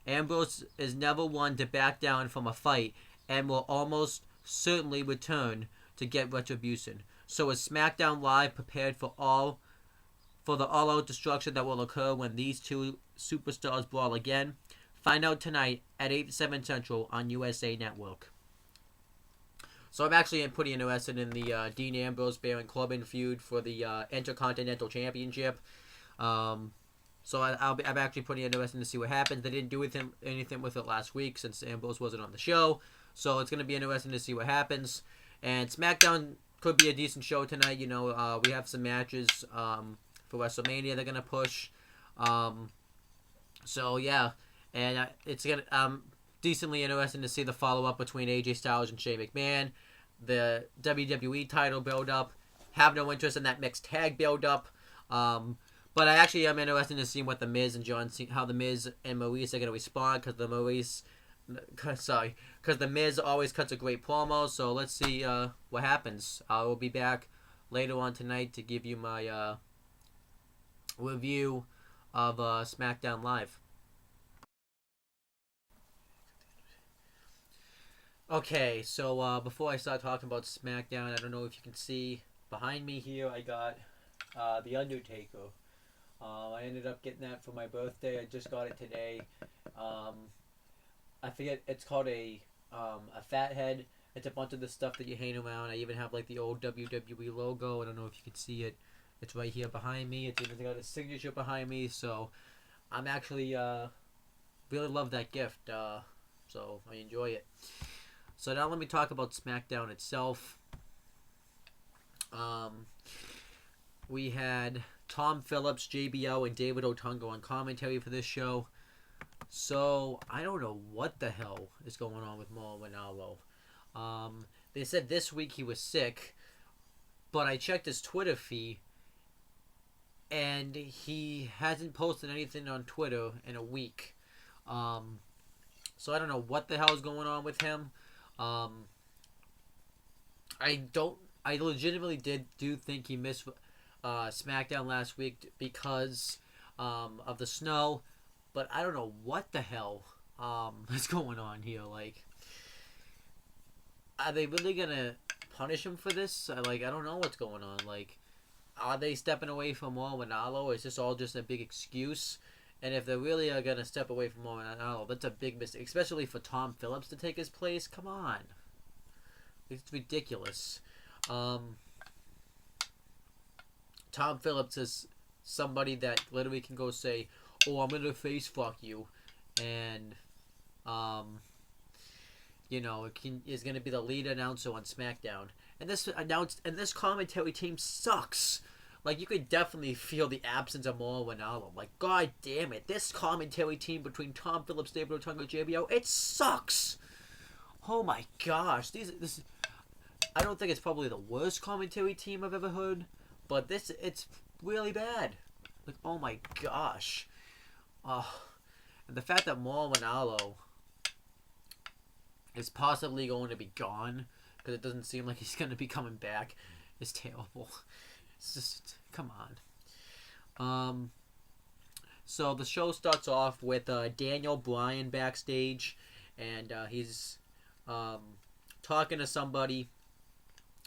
Ambrose is never one to back down from a fight and will almost certainly return to get retribution. So is SmackDown Live prepared for the all-out destruction that will occur when these two superstars brawl again? Find out tonight at 8/7 Central on USA Network. So I'm actually pretty interested in the Dean Ambrose Baron Corbin feud for the Intercontinental Championship. So I'm actually pretty interested to see what happens. They didn't do anything with it last week since Ambrose wasn't on the show. So it's going to be interesting to see what happens. And SmackDown could be a decent show tonight. We have some matches for WrestleMania they're going to push. So yeah. And it's going to decently interesting to see the follow-up between AJ Styles and Shane McMahon. The WWE title build-up. Have no interest in that mixed tag build-up. But I actually am interested to see what the Miz and John Cena, how the Miz and Maurice are going to respond, because the Miz always cuts a great promo. So let's see what happens. I will be back later on tonight to give you my review of SmackDown Live. Okay, so before I start talking about SmackDown, I don't know if you can see behind me here, I got The Undertaker I ended up getting that for my birthday. I just got it today. Um, I forget. It's called a fat head. It's a bunch of the stuff that you hang around. I even have like the old WWE logo. I don't know if you can see it. It's right here behind me. It's even got a signature behind me. So I'm actually really love that gift. So I enjoy it. So now let me talk about SmackDown itself. Um, we had Tom Phillips, JBO, and David Otunga on commentary for this show. So I don't know what the hell is going on with Mauro Ranallo. They said this week he was sick, but I checked his Twitter feed, and he hasn't posted anything on Twitter in a week. So I don't know what the hell is going on with him. I don't. I legitimately do think he missed SmackDown last week because of the snow, but I don't know what the hell is going on here. Like, are they really gonna punish him for this? I don't know what's going on. Like, are they stepping away from Mauro Ranallo? Is this all just a big excuse? And if they really are gonna step away from Mauro Ranallo, that's a big mistake, especially for Tom Phillips to take his place. Come on, it's ridiculous. Tom Phillips is somebody that literally can go say, "Oh, I'm gonna face fuck you," and is gonna be the lead announcer on SmackDown. And this commentary team sucks. Like, you could definitely feel the absence of Mauro Ranallo. Like, god damn it, this commentary team between Tom Phillips, David Otunga, JBO, it sucks. Oh my gosh, this. I don't think it's probably the worst commentary team I've ever heard, but it's really bad. Like, oh my gosh. And the fact that Mauro Ranallo is possibly going to be gone, because it doesn't seem like he's going to be coming back, is terrible. It's just, come on. So the show starts off with Daniel Bryan backstage, and he's talking to somebody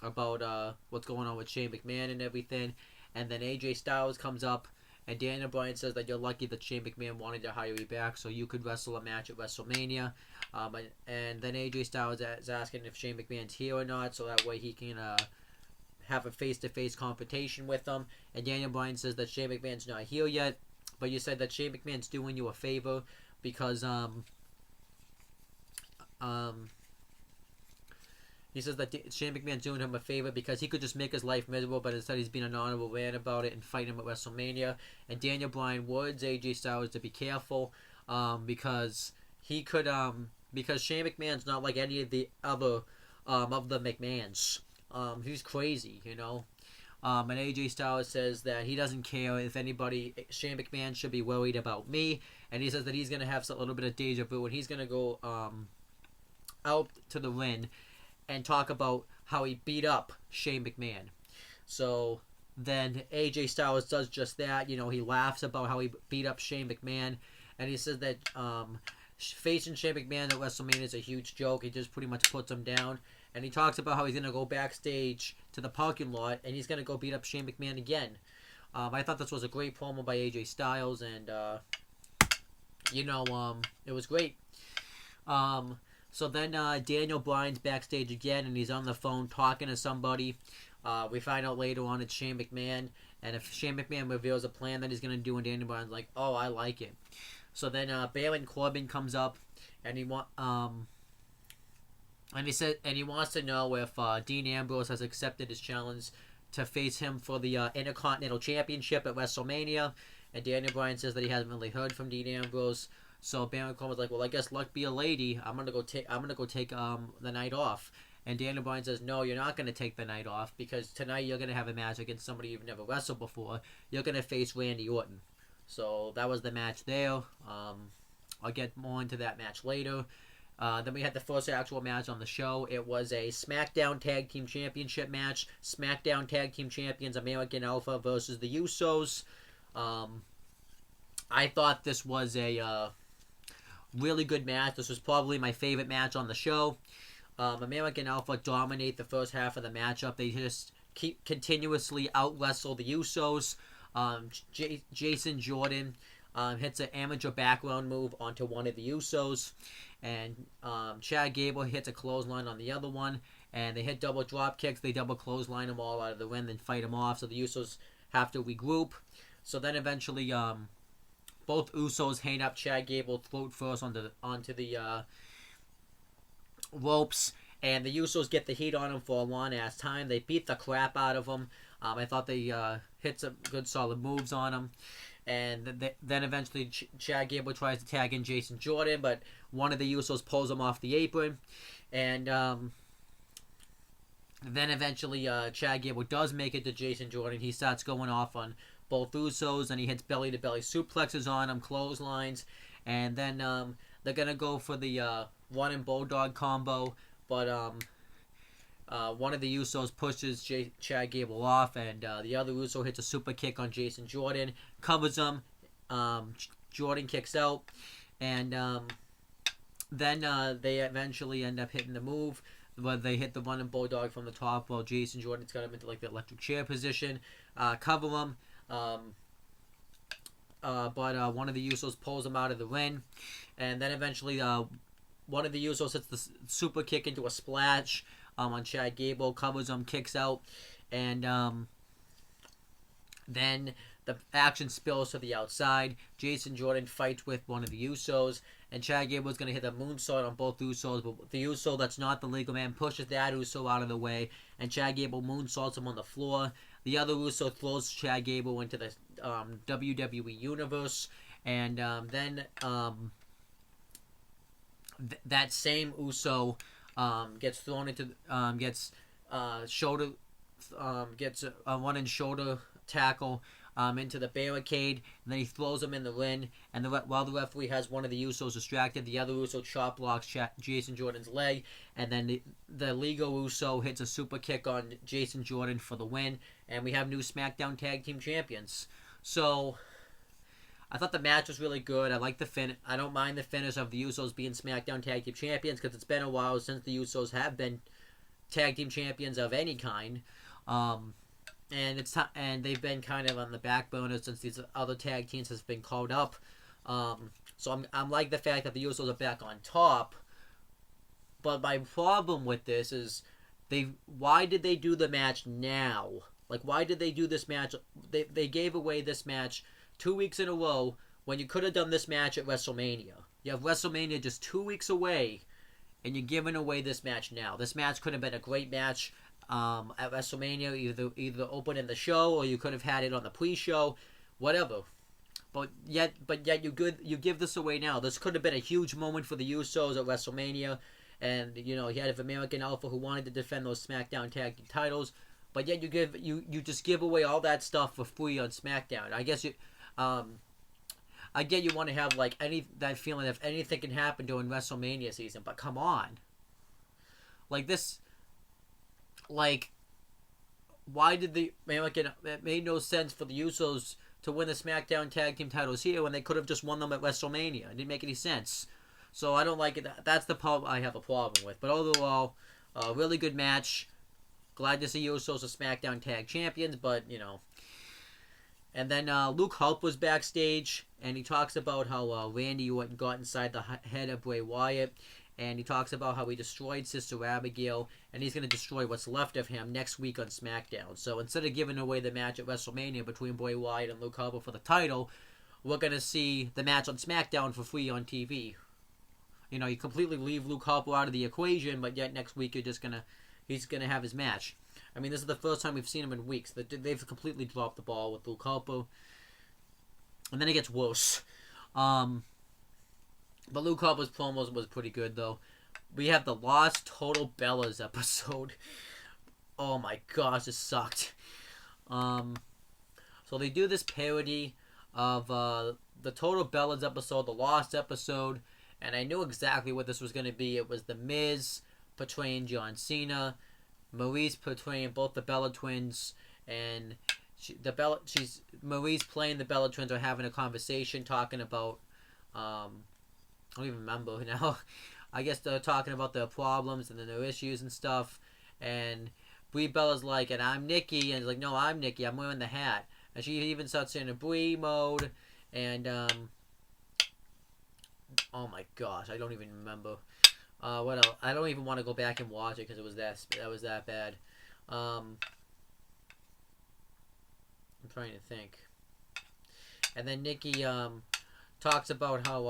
about what's going on with Shane McMahon and everything, and then AJ Styles comes up, and Daniel Bryan says that you're lucky that Shane McMahon wanted to hire you back so you could wrestle a match at WrestleMania, and then AJ Styles is asking if Shane McMahon's here or not, so that way he can have a face-to-face confrontation with them, and Daniel Bryan says that Shane McMahon's not here yet, but you said that Shane McMahon's doing you a favor because he says that Shane McMahon's doing him a favor because he could just make his life miserable, but instead he's being an honorable man about it and fighting him at WrestleMania. And Daniel Bryan warns AJ Styles to be careful because he could because Shane McMahon's not like any of the other of the McMahons. He's crazy, you know. And AJ Styles says that he doesn't care if anybody. Shane McMahon should be worried about me, and he says that he's gonna have a little bit of deja vu, and he's gonna go out to the ring and talk about how he beat up Shane McMahon. So then AJ Styles does just that. You know, he laughs about how he beat up Shane McMahon, and he says that facing Shane McMahon at WrestleMania is a huge joke. He just pretty much puts him down. And he talks about how he's going to go backstage to the parking lot, and he's going to go beat up Shane McMahon again. I thought this was a great promo by AJ Styles, and, it was great. So then Daniel Bryan's backstage again, and he's on the phone talking to somebody. We find out later on it's Shane McMahon, and if Shane McMahon reveals a plan that he's going to do, and Daniel Bryan's like, oh, I like it. So then Baron Corbin comes up, and he wants to know if Dean Ambrose has accepted his challenge to face him for the Intercontinental Championship at WrestleMania. And Daniel Bryan says that he hasn't really heard from Dean Ambrose. So Baron Corbin's like, well, I guess luck be a lady. I'm gonna go take the night off. And Daniel Bryan says, no, you're not gonna take the night off because tonight you're gonna have a match against somebody you've never wrestled before. You're gonna face Randy Orton. So that was the match there. I'll get more into that match later. Then we had the first actual match on the show. It was a SmackDown Tag Team Championship match. SmackDown Tag Team Champions American Alpha versus the Usos. I thought this was a really good match. This was probably my favorite match on the show. American Alpha dominate the first half of the matchup. They just keep continuously out-wrestle the Usos. Jason Jordan hits an amateur background move onto one of the Usos, and Chad Gable hits a clothesline on the other one, and they hit double drop kicks. They double clothesline them all out of the ring, then fight them off. So the Usos have to regroup. So then eventually, both Usos hang up Chad Gable throat first onto the ropes, and the Usos get the heat on him for a long ass time. They beat the crap out of him. I thought they hit some good solid moves on him. And then eventually Chad Gable tries to tag in Jason Jordan, but one of the Usos pulls him off the apron. And then eventually Chad Gable does make it to Jason Jordan. He starts going off on both Usos, and he hits belly-to-belly suplexes on him, clotheslines. And then they're going to go for the running bulldog combo, but one of the Usos pushes Chad Gable off, and the other Uso hits a super kick on Jason Jordan, covers him. Jordan kicks out, and then they eventually end up hitting the move, but they hit the running bulldog from the top while Jason Jordan's got him into like the electric chair position, cover him. But one of the Usos pulls him out of the ring, and then eventually one of the Usos hits the super kick into a splash on Chad Gable, covers him, kicks out, and then the action spills to the outside. Jason Jordan fights with one of the Usos, and Chad Gable is going to hit a moonsault on both Usos, but the Uso that's not the legal man pushes that Uso out of the way, and Chad Gable moonsaults him on the floor. The other Uso throws Chad Gable into the WWE Universe, and then that same Uso gets thrown into gets shoulder gets a one-in shoulder tackle into the barricade, and then he throws him in the ring. And while the referee has one of the Usos distracted, the other Uso chop blocks Jason Jordan's leg, and then the legal Uso hits a super kick on Jason Jordan for the win, and we have new SmackDown Tag Team Champions. So I thought the match was really good. I like the I don't mind the finish of the Usos being SmackDown Tag Team Champions, because it's been a while since the Usos have been Tag Team Champions of any kind. And and they've been kind of on the back burner since these other tag teams has been called up. So I'm like the fact that the Usos are back on top. But my problem with this is why did they do the match now? Like, why did they do this match? They gave away this match 2 weeks in a row when you could have done this match at WrestleMania. You have WrestleMania just 2 weeks away, and you're giving away this match now. This match could have been a great match at WrestleMania, either opening the show, or you could have had it on the pre-show, whatever. But yet you give this away now. This could have been a huge moment for the Usos at WrestleMania, and you had an American Alpha who wanted to defend those SmackDown tag team titles. But yet you just give away all that stuff for free on SmackDown. I guess I get you want to have like that feeling if anything can happen during WrestleMania season, but come on, like this. Like, why did it made no sense for the Usos to win the SmackDown Tag Team titles here when they could have just won them at WrestleMania? It didn't make any sense. So I don't like it. That's the problem I have a problem with. But overall, a really good match. Glad to see Usos as SmackDown Tag Champions, but, And then Luke Harper was backstage, and he talks about how Randy got inside the head of Bray Wyatt. And he talks about how he destroyed Sister Abigail, and he's going to destroy what's left of him next week on SmackDown. So instead of giving away the match at WrestleMania between Bray Wyatt and Luke Harper for the title, we're going to see the match on SmackDown for free on TV. You completely leave Luke Harper out of the equation, but yet next week he's going to have his match. I mean, this is the first time we've seen him in weeks. They've completely dropped the ball with Luke Harper. And then it gets worse. But Luke Harper's promos was pretty good, though. We have the Lost Total Bellas episode. Oh my gosh, this sucked. So they do this parody of the Total Bellas episode, the Lost episode, and I knew exactly what this was going to be. It was The Miz portraying John Cena, Maurice portraying both the Bella Twins, and Maurice playing the Bella Twins are having a conversation talking about I don't even remember now. I guess they're talking about their problems and then their issues and stuff. And Brie Bella's like, and I'm Nikki. And he's like, no, I'm Nikki. I'm wearing the hat. and she even starts in a Brie mode, and oh my gosh, I don't even remember. What else? I don't even want to go back and watch it because it was that bad. I'm trying to think. And then Nikki talks about how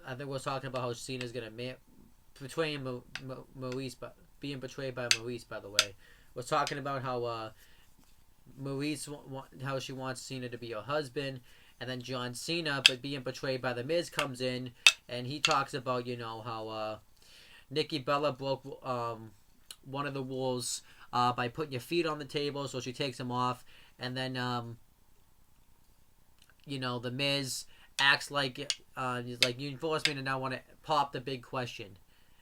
I think we're talking about how Cena's gonna betray Maurice, but being betrayed by Maurice. By the way, we're talking about how Maurice how she wants Cena to be her husband, and then John Cena, but being betrayed by the Miz, comes in, and he talks about how Nikki Bella broke one of the rules by putting your feet on the table, so she takes them off, and then the Miz acts like he's like, you forced me to now want to pop the big question,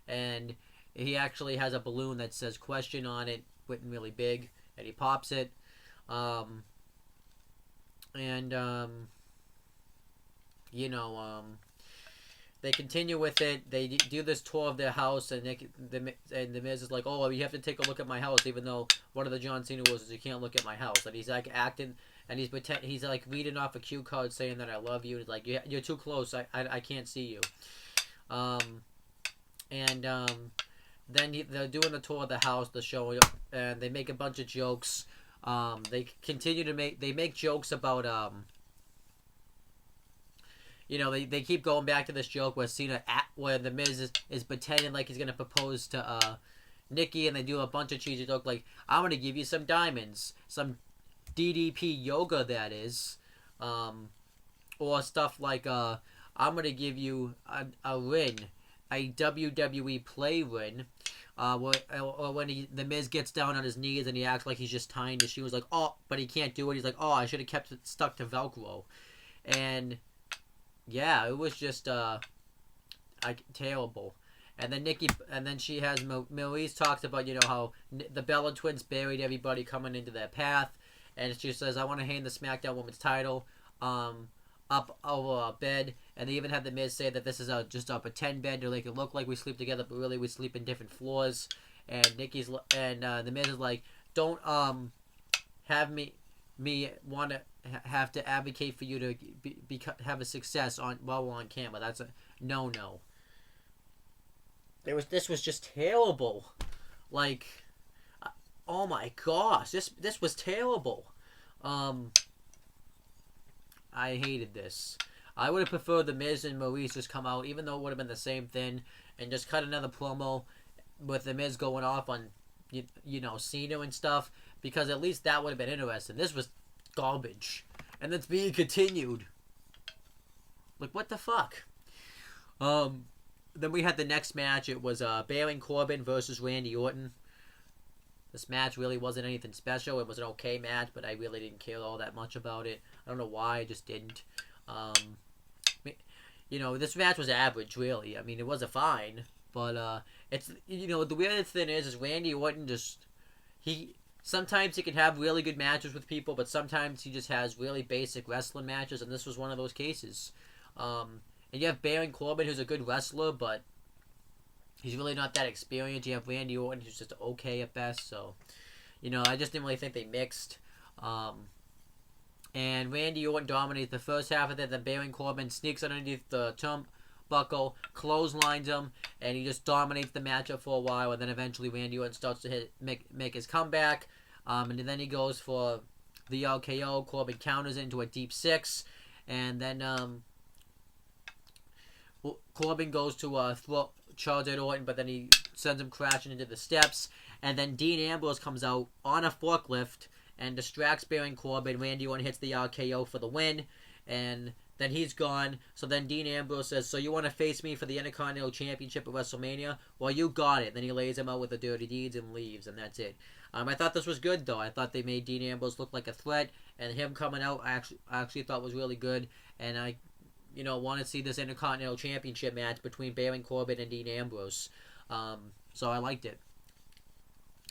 and he actually has a balloon that says question on it written really big, and he pops it, they continue with it. They do this tour of their house, and the Miz is like, "Oh, you have to take a look at my house," even though one of the John Cena rules is you can't look at my house. And he's like acting, and he's like reading off a cue card saying that I love you. He's like, "You're too close. I can't see you." Then they're doing the tour of the house, the show, and they make a bunch of jokes. They continue to make jokes about they keep going back to this joke where where the Miz is pretending like he's gonna propose to Nikki, and they do a bunch of cheesy jokes like, "I'm gonna give you some diamonds, some DDP yoga, that is," or stuff like, "I'm gonna give you a ring, a WWE play ring." Or when the Miz gets down on his knees and he acts like he's just tying his shoes, like, "Oh," but he can't do it. He's like, "Oh, I should have kept it stuck to Velcro," and yeah, it was just terrible. And then she has Maurice talks about how the Bella twins buried everybody coming into their path, and she says, "I want to hang the Smackdown Women's title up over a bed," and they even had the Miz say that this is just a pretend bed to make it look like we sleep together, but really we sleep in different floors. And the Miz is like, "Don't have me want to have to advocate for you to have a success while we're on camera. That's a no." This was just terrible. Like, oh my gosh, this was terrible. I hated this. I would have preferred the Miz and Maurice just come out, even though it would have been the same thing, and just cut another promo with the Miz going off on Cena and stuff, because at least that would have been interesting. This was garbage, and it's being continued. Like, what the fuck? Then we had the next match. It was Baron Corbin versus Randy Orton. This match really wasn't anything special. It was an okay match, but I really didn't care all that much about it. I don't know why. I just didn't. This match was average, really. I mean, it was a fine, but it's the weird thing is Randy Orton sometimes he can have really good matches with people, but sometimes he just has really basic wrestling matches, and this was one of those cases. And you have Baron Corbin, who's a good wrestler, but he's really not that experienced. You have Randy Orton, who's just okay at best. So, I just didn't really think they mixed. And Randy Orton dominates the first half of it. Then Baron Corbin sneaks underneath the turnbuckle, clotheslines him, and he just dominates the matchup for a while. And then eventually Randy Orton starts to make his comeback. And then he goes for the RKO. Corbin counters into a deep 6. And then Corbin goes to charge at Orton, but then he sends him crashing into the steps. And then Dean Ambrose comes out on a forklift and distracts Baron Corbin. Randy Orton hits the RKO for the win, and then he's gone. So then Dean Ambrose says, "So you want to face me for the Intercontinental Championship at WrestleMania? Well, you got it." Then he lays him out with the dirty deeds and leaves, and that's it. I thought this was good, though. I thought they made Dean Ambrose look like a threat, and him coming out I actually thought was really good. And I want to see this Intercontinental Championship match between Baron Corbin and Dean Ambrose. So I liked it.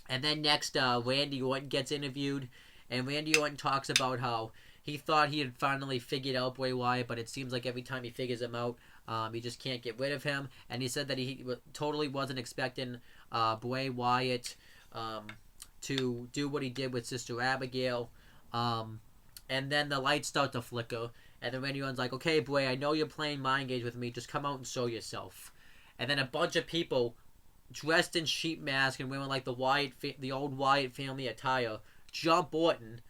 And then next, Randy Orton gets interviewed, and Randy Orton talks about how he thought he had finally figured out Bray Wyatt, but it seems like every time he figures him out, he just can't get rid of him. And he said that he totally wasn't expecting Bray Wyatt to do what he did with Sister Abigail. And then the lights start to flicker, and then Randy Orton's like, "Okay, boy, I know you're playing mind games with me. Just come out and show yourself." And then a bunch of people dressed in sheep masks and wearing like the old Wyatt family attire jump Orton.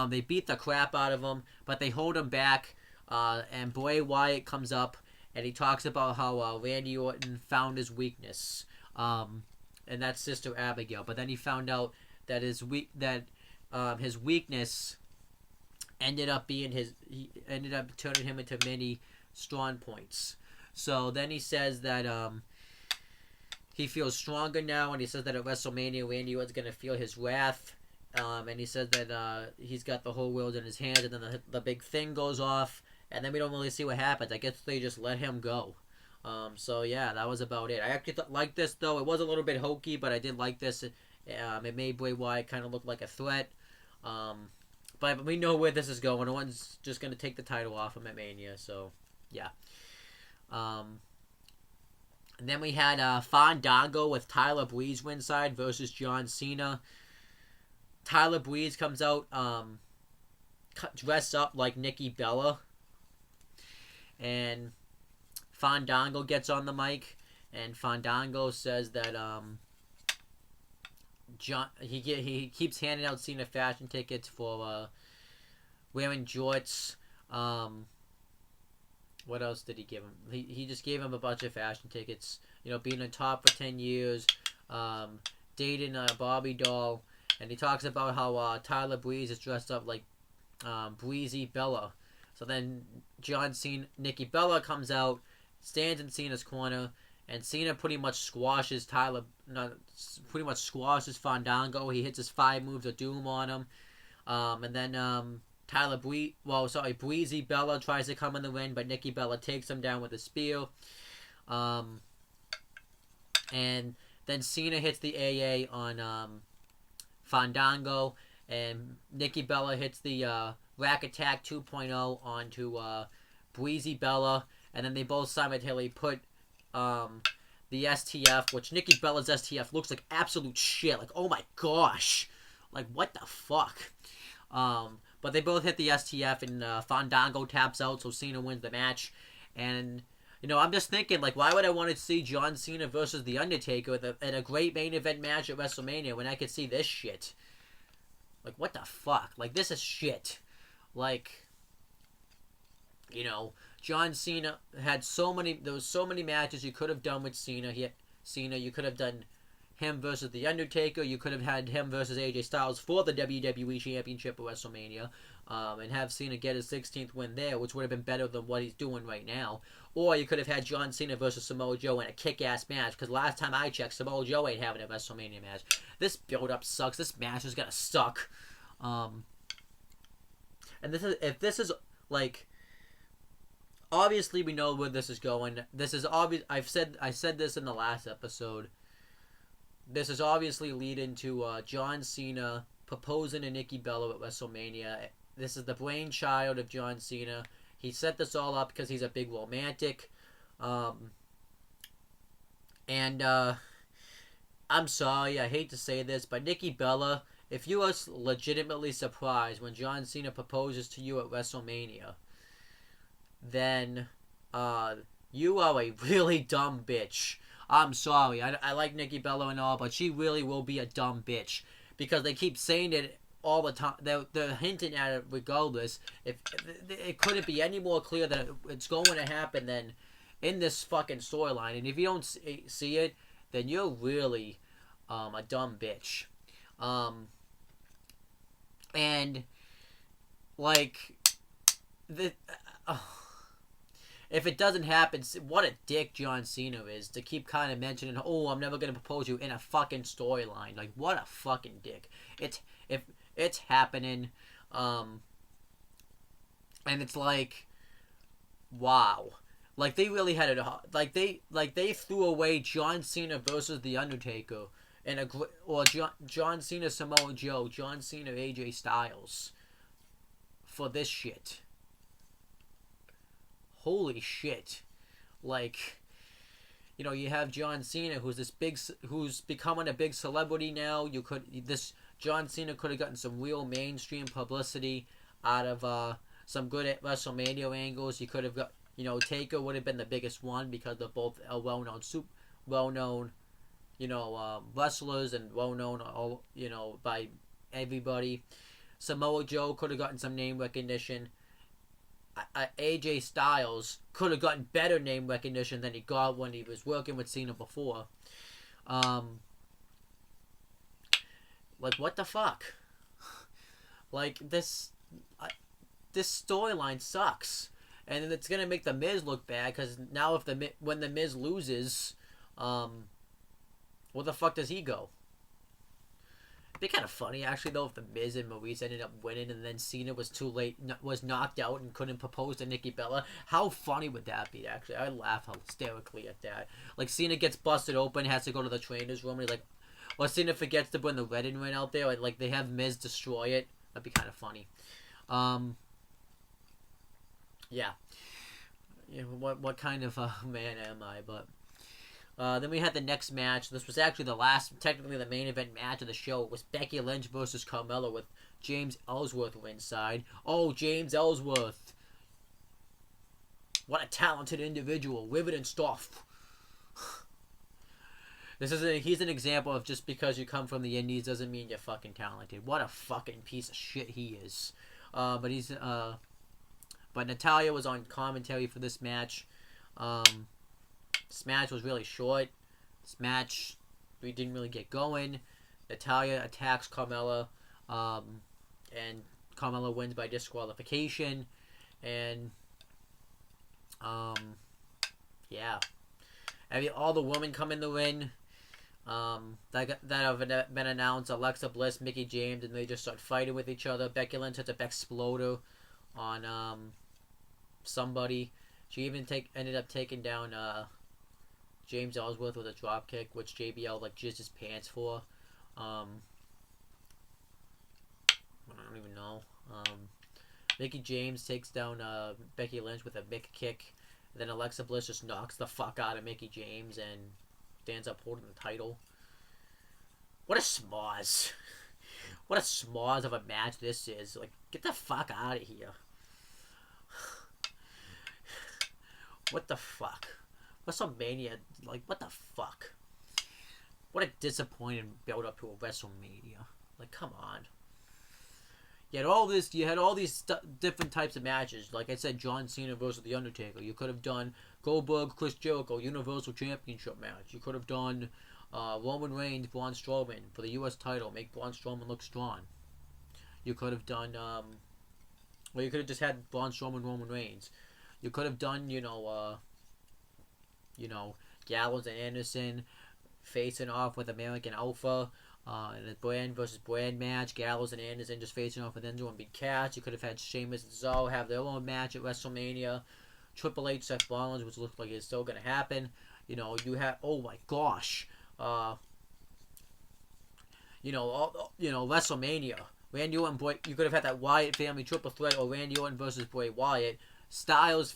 They beat the crap out of him, but they hold him back. And Bray Wyatt comes up and he talks about how Randy Orton found his weakness, and that's Sister Abigail. But then he found out that his weakness ended up turning him into many strong points. So then he says that he feels stronger now, and he says that at WrestleMania, Randy Orton's going to feel his wrath. And he says that he's got the whole world in his hands, and then the big thing goes off, and then we don't really see what happens. I guess they just let him go. So yeah, that was about it. I actually liked this, though. It was a little bit hokey, but I did like this. It made Bray Wyatt kind of look like a threat. But we know where this is going. No one's just going to take the title off him at Mania, so yeah. And then we had Fandango with Tyler Breeze ringside versus John Cena. Tyler Breeze comes out dressed up like Nikki Bella. And Fandango gets on the mic. And Fandango says that he keeps handing out Cena fashion tickets for wearing jorts. What else did he give him? He just gave him a bunch of fashion tickets. You know, being on top for 10 years, dating a Barbie doll, and he talks about how Tyler Breeze is dressed up like Breezy Bella. So then Nikki Bella comes out, stands in Cena's corner, and Cena pretty much squashes Fandango. He hits his 5 moves of doom on him, and then Breezy Bella tries to come in the ring, but Nikki Bella takes him down with a spear. And then Cena hits the AA on Fandango, and Nikki Bella hits the Rack Attack 2.0 onto Breezy Bella, and then they both simultaneously put the STF, which Nikki Bella's STF looks like absolute shit. Like, oh my gosh. Like, what the fuck? But they both hit the STF, and Fandango taps out, so Cena wins the match. And, you know, I'm just thinking, like, why would I want to see John Cena versus The Undertaker in a great main event match at WrestleMania when I could see this shit? Like, what the fuck? Like, this is shit. Like, you know, John Cena had there was so many matches you could have done with Cena. You could have done him versus The Undertaker. You could have had him versus AJ Styles for the WWE Championship at WrestleMania, and have Cena get his 16th win there, which would have been better than what he's doing right now. Or you could have had John Cena versus Samoa Joe in a kick-ass match, because last time I checked, Samoa Joe ain't having a WrestleMania match. This build-up sucks. This match is gonna suck. And if this is like, obviously we know where this is going. This is obvious. I said this in the last episode. This is obviously leading to John Cena proposing to Nikki Bella at WrestleMania. This is the brainchild of John Cena. He set this all up because he's a big romantic. And I'm sorry, I hate to say this, but Nikki Bella, if you are legitimately surprised when John Cena proposes to you at WrestleMania, then you are a really dumb bitch. I'm sorry. I like Nikki Bella and all, but she really will be a dumb bitch, because they keep saying it all the time. They're hinting at it regardless. If it couldn't be any more clear that it's going to happen than in this fucking storyline. And if you don't see it, then you're really a dumb bitch. And like if it doesn't happen, what a dick John Cena is to keep kind of mentioning, oh, I'm never going to propose you in a fucking storyline. Like, what a fucking dick. It's happening. And it's like, wow. Like, they really had it, like they threw away John Cena versus The Undertaker or John Cena Samoa Joe, John Cena AJ Styles for this shit. Holy shit. Like, you know, you have John Cena, who's becoming a big celebrity now. John Cena could have gotten some real mainstream publicity out of some good at WrestleMania angles. You could have got, Taker would have been the biggest one because they're both well-known, wrestlers and well-known, by everybody. Samoa Joe could have gotten some name recognition. AJ Styles could have gotten better name recognition than he got when he was working with Cena before. What the fuck? This storyline sucks, and it's gonna make the Miz look bad because now when the Miz loses, where the fuck does he go? It'd be kind of funny actually though if the Miz and Maurice ended up winning and then Cena was too late, was knocked out and couldn't propose to Nikki Bella. How funny would that be? Actually, I laugh hysterically at that. Cena gets busted open, has to go to the trainer's room, and Cena forgets to bring the wedding ring out there, and they have Miz destroy it. That'd be kind of funny. Yeah. What kind of man am I? But then we had the next match. This was actually technically the main event match of the show. It was Becky Lynch versus Carmella with James Ellsworth ringside. Oh, James Ellsworth. What a talented individual. Rivet and stuff. He's an example of just because you come from the indies doesn't mean you're fucking talented. What a fucking piece of shit he is. But Natalya was on commentary for this match. This match was really short. This match, we didn't really get going. Natalya attacks Carmella, and Carmella wins by disqualification. And, yeah. All the women come in the ring. That have been announced. Alexa Bliss, Mickie James, and they just start fighting with each other. Becky Lynch hits a exploder on somebody. She even ended up taking down James Ellsworth with a drop kick, which JBL jizzed his pants for. I don't even know. Mickie James takes down Becky Lynch with a Mick kick. And then Alexa Bliss just knocks the fuck out of Mickie James and stands up holding the title. What a schmoz. What a schmoz of a match this is. Get the fuck out of here. What the fuck? WrestleMania, what the fuck? What a disappointing build up to a WrestleMania. Come on. You had all these different types of matches. Like I said, John Cena versus The Undertaker. You could have done Goldberg, Chris Jericho, Universal Championship match. You could have done Roman Reigns, Braun Strowman for the U.S. title. Make Braun Strowman look strong. You could have done, you could have just had Braun Strowman, Roman Reigns. You could have done, Gallows and Anderson facing off with American Alpha. In a brand versus brand match, Gallows and Anderson just facing off with Enzo and Big Cass. You could have had Sheamus and Cesaro have their own match at WrestleMania. Triple H, Seth Rollins, which looks like it's still going to happen. You have, oh my gosh, WrestleMania. Randy Orton, you could have had that Wyatt family triple threat, or Randy Orton versus Bray Wyatt. Styles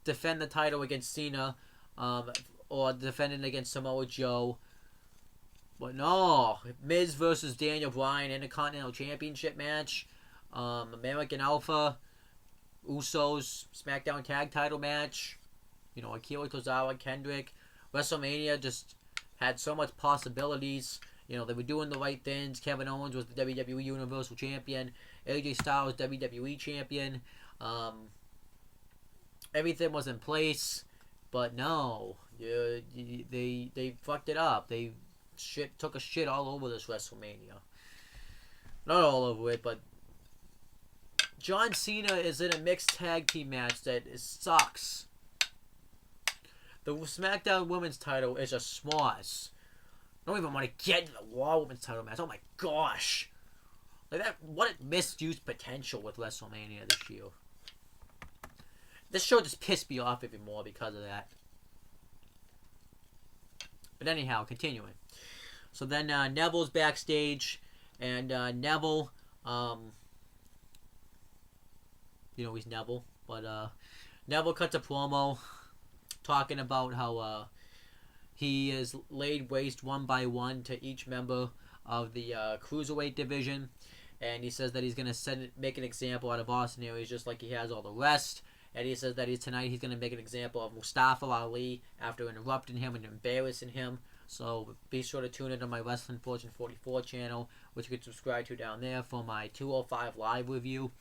defend the title against Cena, or defending against Samoa Joe. But no, Miz versus Daniel Bryan Intercontinental Championship match. American Alpha, Usos, Smackdown Tag Title match. Akira Tozawa, Kendrick. WrestleMania just had so much possibilities. They were doing the right things. Kevin Owens was the WWE Universal Champion. AJ Styles, WWE Champion. Everything was in place. But no, they fucked it up. They took a shit all over this WrestleMania. Not all over it, but John Cena is in a mixed tag team match that sucks. The SmackDown Women's title is a schmoz. I don't even want to get into the Raw Women's title match. Oh my gosh. What a misused potential with WrestleMania this year. This show just pissed me off even more because of that. But anyhow, continuing. So then Neville's backstage, and Neville, he's Neville, but Neville cuts a promo talking about how he has laid waste one by one to each member of the Cruiserweight division. and he says that he's gonna make an example out of Austin Aries just like he has all the rest. And he says that tonight he's gonna make an example of Mustafa Ali after interrupting him and embarrassing him. So be sure to tune in on my Wrestling Fortune 44 channel, which you can subscribe to down there for my 205 live review.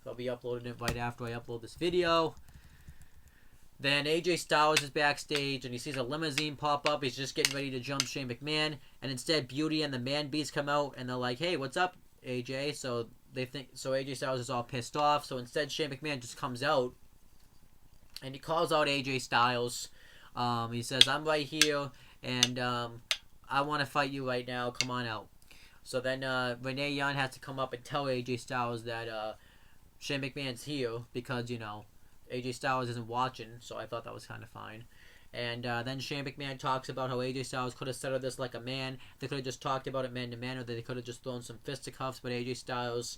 So I'll be uploading it right after I upload this video. Then AJ Styles is backstage and he sees a limousine pop up. He's just getting ready to jump Shane McMahon. And instead Beauty and the Man Beast come out and they're like, hey, what's up, AJ? So AJ Styles is all pissed off. So instead Shane McMahon just comes out and he calls out AJ Styles. He says, I'm right here and I want to fight you right now. Come on out. So then Renee Young has to come up and tell AJ Styles that Shane McMahon's here because, you know, AJ Styles isn't watching, so I thought that was kind of fine. And then Shane McMahon talks about how AJ Styles could have settled this like a man. They could have just talked about it man to man, or they could have just thrown some fisticuffs, but AJ Styles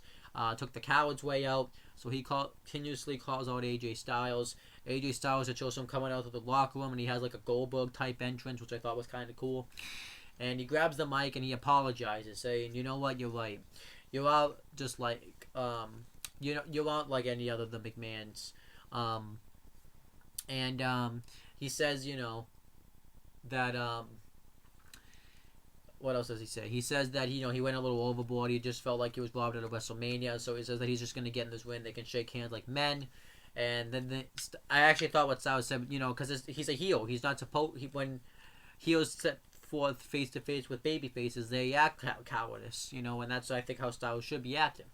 took the coward's way out. So he continuously calls out AJ Styles. AJ Styles, it shows him coming out of the locker room, and he has like a Goldberg-type entrance, which I thought was kind of cool. And he grabs the mic, and he apologizes, saying, you know what, you're right. You're out just like, you're out like any other of the McMahons. He says, you know, that, what else does he say? He says that, you know, he went a little overboard. He just felt like he was robbed at a WrestleMania. So he says that he's just going to get in this win. They can shake hands like men. And then I actually thought what Styles said, you know, because he's a heel. He's not supposed, when heels set forth face to face with baby faces, they act cowardice, you know, and that's, I think, how Styles should be acting.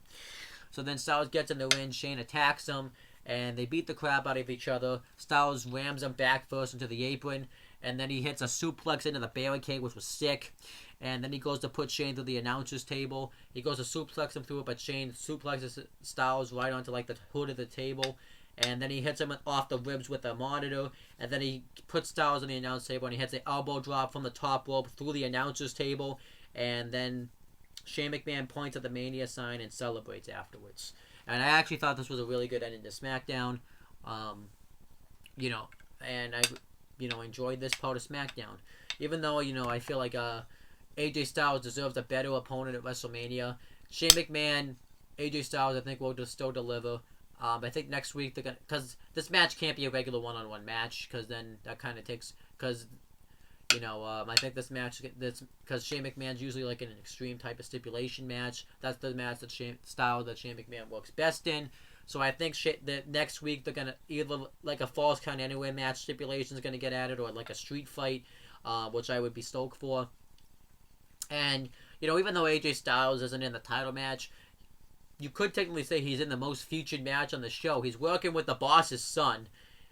So then Styles gets in the ring. Shane attacks him. And they beat the crap out of each other. Styles rams him back first into the apron. And then he hits a suplex into the barricade, which was sick. And then he goes to put Shane through the announcer's table. He goes to suplex him through it, but Shane suplexes Styles right onto like the hood of the table. And then he hits him off the ribs with a monitor. And then he puts Styles on the announce table. And he hits an elbow drop from the top rope through the announcer's table. And then Shane McMahon points at the Mania sign and celebrates afterwards. And I actually thought this was a really good ending to SmackDown. You know, and I, you know, enjoyed this part of SmackDown. Even though, you know, I feel like AJ Styles deserves a better opponent at WrestleMania. Shane McMahon, AJ Styles, I think will still deliver. I think next week they're gonna, because this match can't be a regular one-on-one match, because then that kind of takes, because, you know, I think this match, because Shane McMahon's usually like in an extreme type of stipulation match. That's the match that Shane McMahon works best in. So I think that next week they're gonna either like a Falls Count Anywhere match stipulation is gonna get added, or like a street fight, which I would be stoked for. And you know, even though AJ Styles isn't in the title match, you could technically say he's in the most featured match on the show. He's working with the boss's son,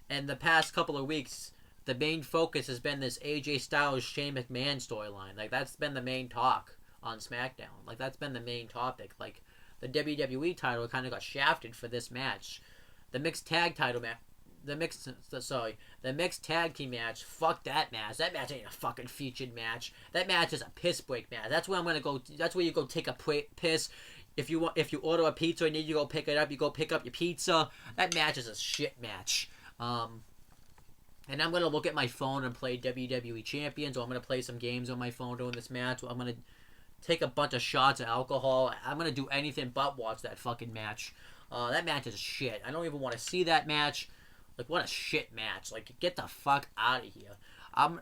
and the past couple of weeks, the main focus has been this AJ Styles Shane McMahon storyline. Like that's been the main talk on SmackDown. Like that's been the main topic. Like the WWE title kind of got shafted for this match. The mixed tag title match, the mixed tag team match. Fuck that match. That match ain't a fucking featured match. That match is a piss break match. That's where I'm gonna go. That's where you go take a piss. If you order a pizza and need you go pick it up, you go pick up your pizza. That match is a shit match. And I'm going to look at my phone and play WWE Champions, or I'm going to play some games on my phone during this match, or I'm going to take a bunch of shots of alcohol. I'm going to do anything but watch that fucking match. That match is shit. I don't even want to see that match. Like, what a shit match. Like, get the fuck out of here.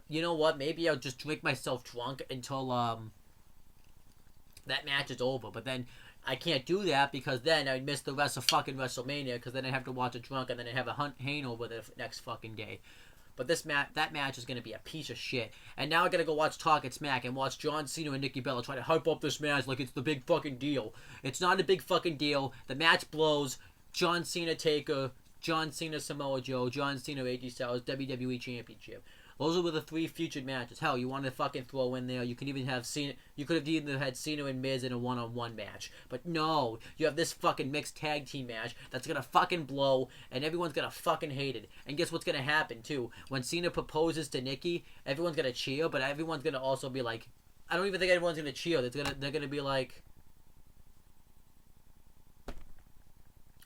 You know what? Maybe I'll just drink myself drunk until that match is over. But then I can't do that because then I'd miss the rest of fucking WrestleMania, because then I'd have to watch it drunk and then I'd have a hangover the next fucking day. But that match is going to be a piece of shit. And now I got to go watch Talk and Smack and watch John Cena and Nikki Bella try to hype up this match like it's the big fucking deal. It's not a big fucking deal. The match blows. John Cena Taker, John Cena Samoa Joe, John Cena AJ Styles, WWE Championship. Those were the 3 featured matches. Hell, you want to fucking throw in there. You can even have Cena. You could have even had Cena and Miz in a one-on-one match. But no, you have this fucking mixed tag team match that's gonna fucking blow, and everyone's gonna fucking hate it. And guess what's gonna happen too? When Cena proposes to Nikki, everyone's gonna cheer, but everyone's gonna also be like, I don't even think everyone's gonna cheer. They're gonna be like,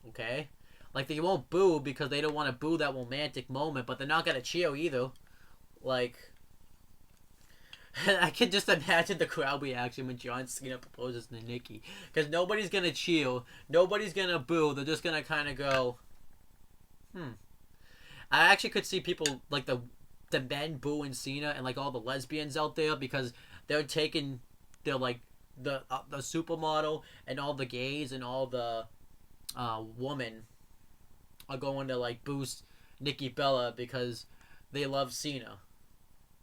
okay, like they won't boo because they don't want to boo that romantic moment, but they're not gonna cheer either. Like, I can just imagine the crowd reaction when John Cena proposes to Nikki, because nobody's gonna cheer, nobody's gonna boo. They're just gonna kind of go, hmm. I actually could see people like the men booing Cena and like all the lesbians out there because they're taking they're like the supermodel and all the gays and all the women are going to like boost Nikki Bella because they love Cena.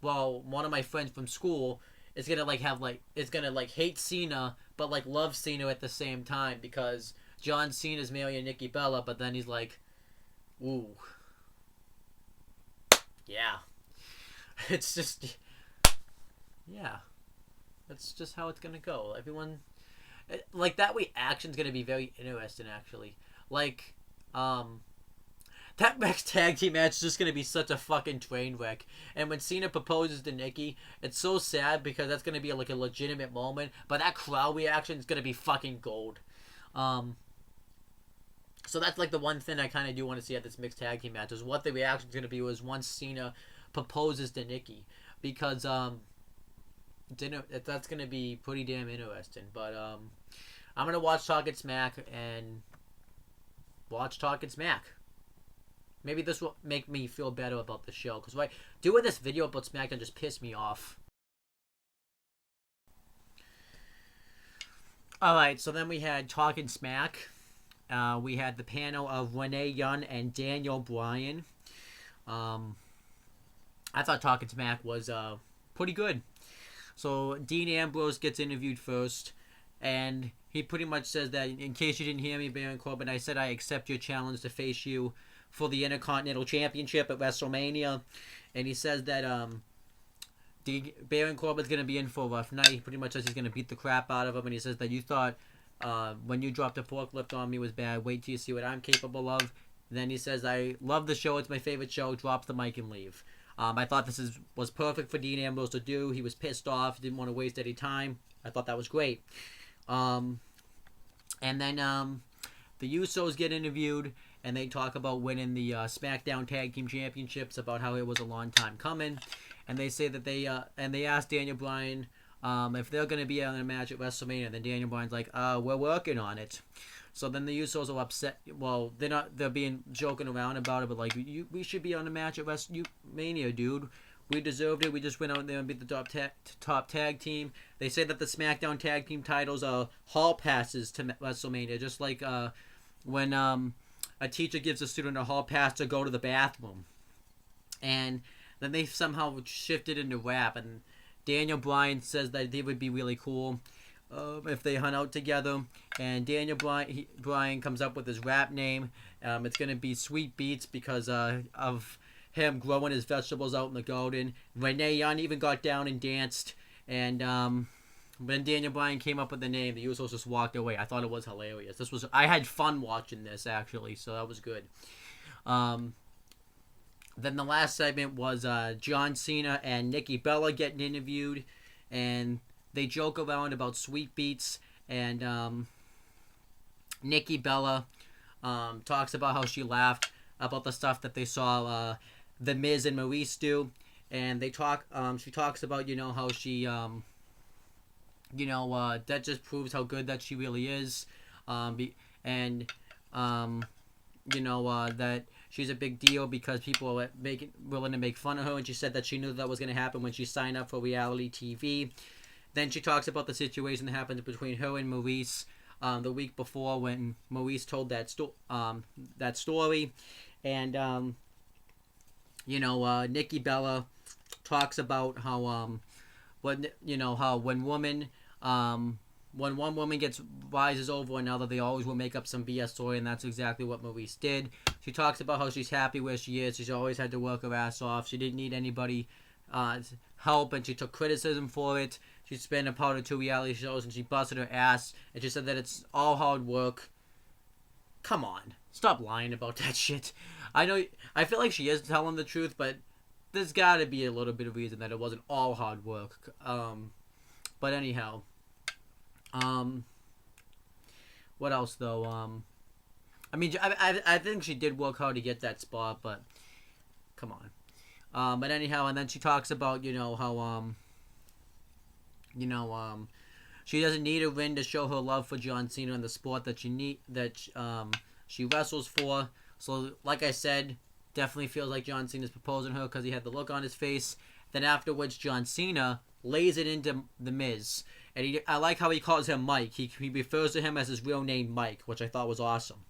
Well, one of my friends from school is gonna like have like is gonna like hate Cena but like love Cena at the same time because John Cena's marrying Nikki Bella, but then he's like, ooh, yeah. It's just, yeah. That's just how it's gonna go. Everyone, like that reaction's gonna be very interesting. Actually, like, that next tag team match is just gonna be such a fucking train wreck. And when Cena proposes to Nikki, it's so sad because that's gonna be like a legitimate moment. But that crowd reaction is gonna be fucking gold. So that's like the one thing I kind of do want to see at this mixed tag team match is what the reaction is gonna be was once Cena proposes to Nikki, because that's gonna be pretty damn interesting. But I'm gonna watch Talkin' Smack and watch Talkin' Smack. Maybe this will make me feel better about the show, because like doing this video about SmackDown just pissed me off. Alright, so then we had Talkin' Smack. We had the panel of Renee Young and Daniel Bryan. I thought Talkin' Smack was pretty good. So Dean Ambrose gets interviewed first, and he pretty much says that, in case you didn't hear me, Baron Corbin, I said I accept your challenge to face you for the Intercontinental Championship at WrestleMania. And he says that Baron Corbin's going to be in for a rough night. He pretty much says he's going to beat the crap out of him, and he says that you thought when you dropped a forklift on me was bad. Wait till you see what I'm capable of. Then he says, I love the show. It's my favorite show. Drops the mic and leave. I thought this was perfect for Dean Ambrose to do. He was pissed off. He didn't want to waste any time. I thought that was great. And then the Usos get interviewed, and they talk about winning the Smackdown Tag Team Championships, about how it was a long time coming. And they say that they asked Daniel Bryan if they're going to be in a match at WrestleMania. And then Daniel Bryan's like, we're working on it. So then the Usos are upset. Well, they're being joking around about it, but like, we should be on a match at WrestleMania, dude. We deserved it. We just went out there and beat the top tag team. They say that the SmackDown tag team titles are hall passes to WrestleMania, just like when a teacher gives a student a hall pass to go to the bathroom. And then they somehow shifted into rap, and Daniel Bryan says that they would be really cool if they hung out together. And Daniel Bryan comes up with his rap name. It's going to be Sweet Beats because of him growing his vegetables out in the garden. Renee Young even got down and danced. And when Daniel Bryan came up with the name, the Usos just walked away. I thought it was hilarious. I had fun watching this, actually, so that was good. Then the last segment was John Cena and Nikki Bella getting interviewed, and they joke around about Sweet Beats, and Nikki Bella talks about how she laughed about the stuff that they saw The Miz and Maurice do, and they talk. She talks about how she that just proves how good that she really is, that she's a big deal because people are willing to make fun of her, and she said that she knew that was going to happen when she signed up for reality TV. Then she talks about the situation that happened between her and Maurice the week before when Maurice told that story, and Nikki Bella talks about how when one woman rises over another, they always will make up some BS story, and that's exactly what Maurice did. She talks about how she's happy where she is. She's always had to work her ass off. She didn't need anybody help, and she took criticism for it. She's been a part of 2 reality shows, and she busted her ass, and she said that it's all hard work. Come on. Stop lying about that shit. I feel like she is telling the truth, but there's got to be a little bit of reason that it wasn't all hard work. But anyhow. What else, though? I think she did work hard to get that spot, but come on. But anyhow, and then she talks about, how She doesn't need a win to show her love for John Cena and the sport that she wrestles for. So, like I said, definitely feels like John Cena's proposing her because he had the look on his face. Then afterwards, John Cena lays it into The Miz. And I like how he calls him Mike. He refers to him as his real name, Mike, which I thought was awesome.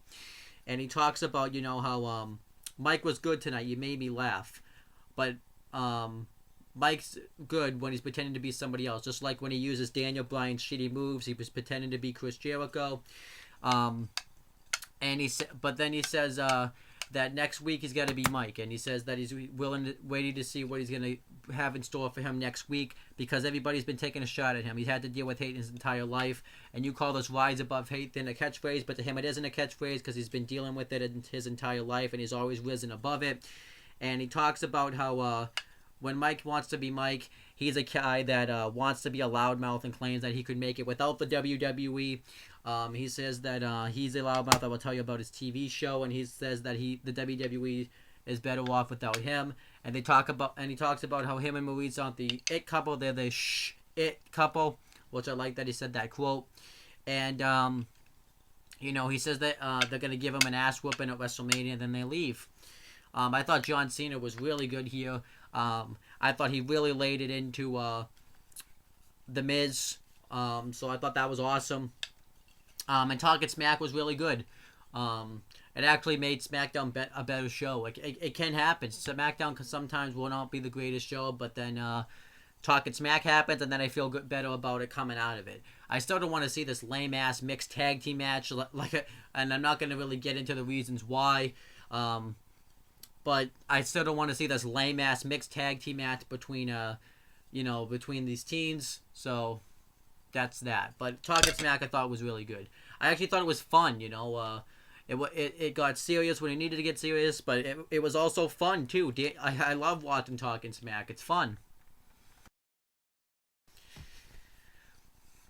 And he talks about, how Mike was good tonight. You made me laugh. But Mike's good when he's pretending to be somebody else. Just like when he uses Daniel Bryan's shitty moves, he was pretending to be Chris Jericho. But then he says that next week he's got to be Mike, and he says that he's waiting to see what he's going to have in store for him next week because everybody's been taking a shot at him. He's had to deal with hate his entire life, and you call this rise above hate then a catchphrase, but to him it isn't a catchphrase because he's been dealing with it his entire life, and he's always risen above it. And he talks about how when Mike wants to be Mike, he's a guy that wants to be a loudmouth and claims that he could make it without the WWE. He says that he's a loudmouth that will tell you about his TV show, and he says that the WWE is better off without him. And he talks about how him and Maurice aren't the it couple; they're the it couple, which I like that he said that quote. And he says that they're gonna give him an ass whooping at WrestleMania, and then they leave. I thought John Cena was really good here. I thought he really laid it into The Miz. So I thought that was awesome. And Talking Smack was really good. It actually made Smackdown a better show. Like it can happen. Smackdown sometimes will not be the greatest show, but then Talking Smack happens, and then I feel better about it coming out of it. I still don't want to see this lame ass mixed tag team match, and I'm not going to really get into the reasons why. But I still don't want to see this lame ass mixed tag team match between these teams. So that's that. But Talking Smack I thought was really good. I actually thought it was fun. It got serious when it needed to get serious, but it was also fun too. I love watching Talking Smack. It's fun.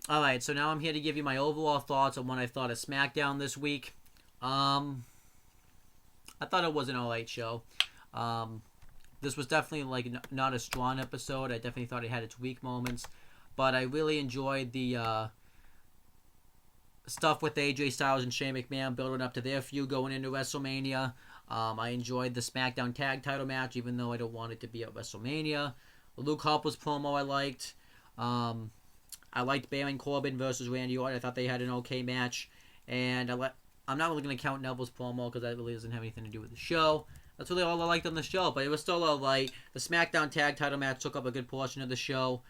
All right, so now I'm here to give you my overall thoughts on what I thought of SmackDown this week. I thought it was an alright show. This was definitely not a strong episode. I definitely thought it had its weak moments, but I really enjoyed the stuff with AJ Styles and Shane McMahon building up to their feud going into WrestleMania. I enjoyed the SmackDown Tag Title match, even though I don't want it to be at WrestleMania. Luke Harper's promo I liked. I liked Baron Corbin versus Randy Orton. I thought they had an okay match, and I'm not really going to count Neville's promo because that really doesn't have anything to do with the show. That's really all I liked on the show, but it was still alright. The SmackDown Tag Title match took up a good portion of the show.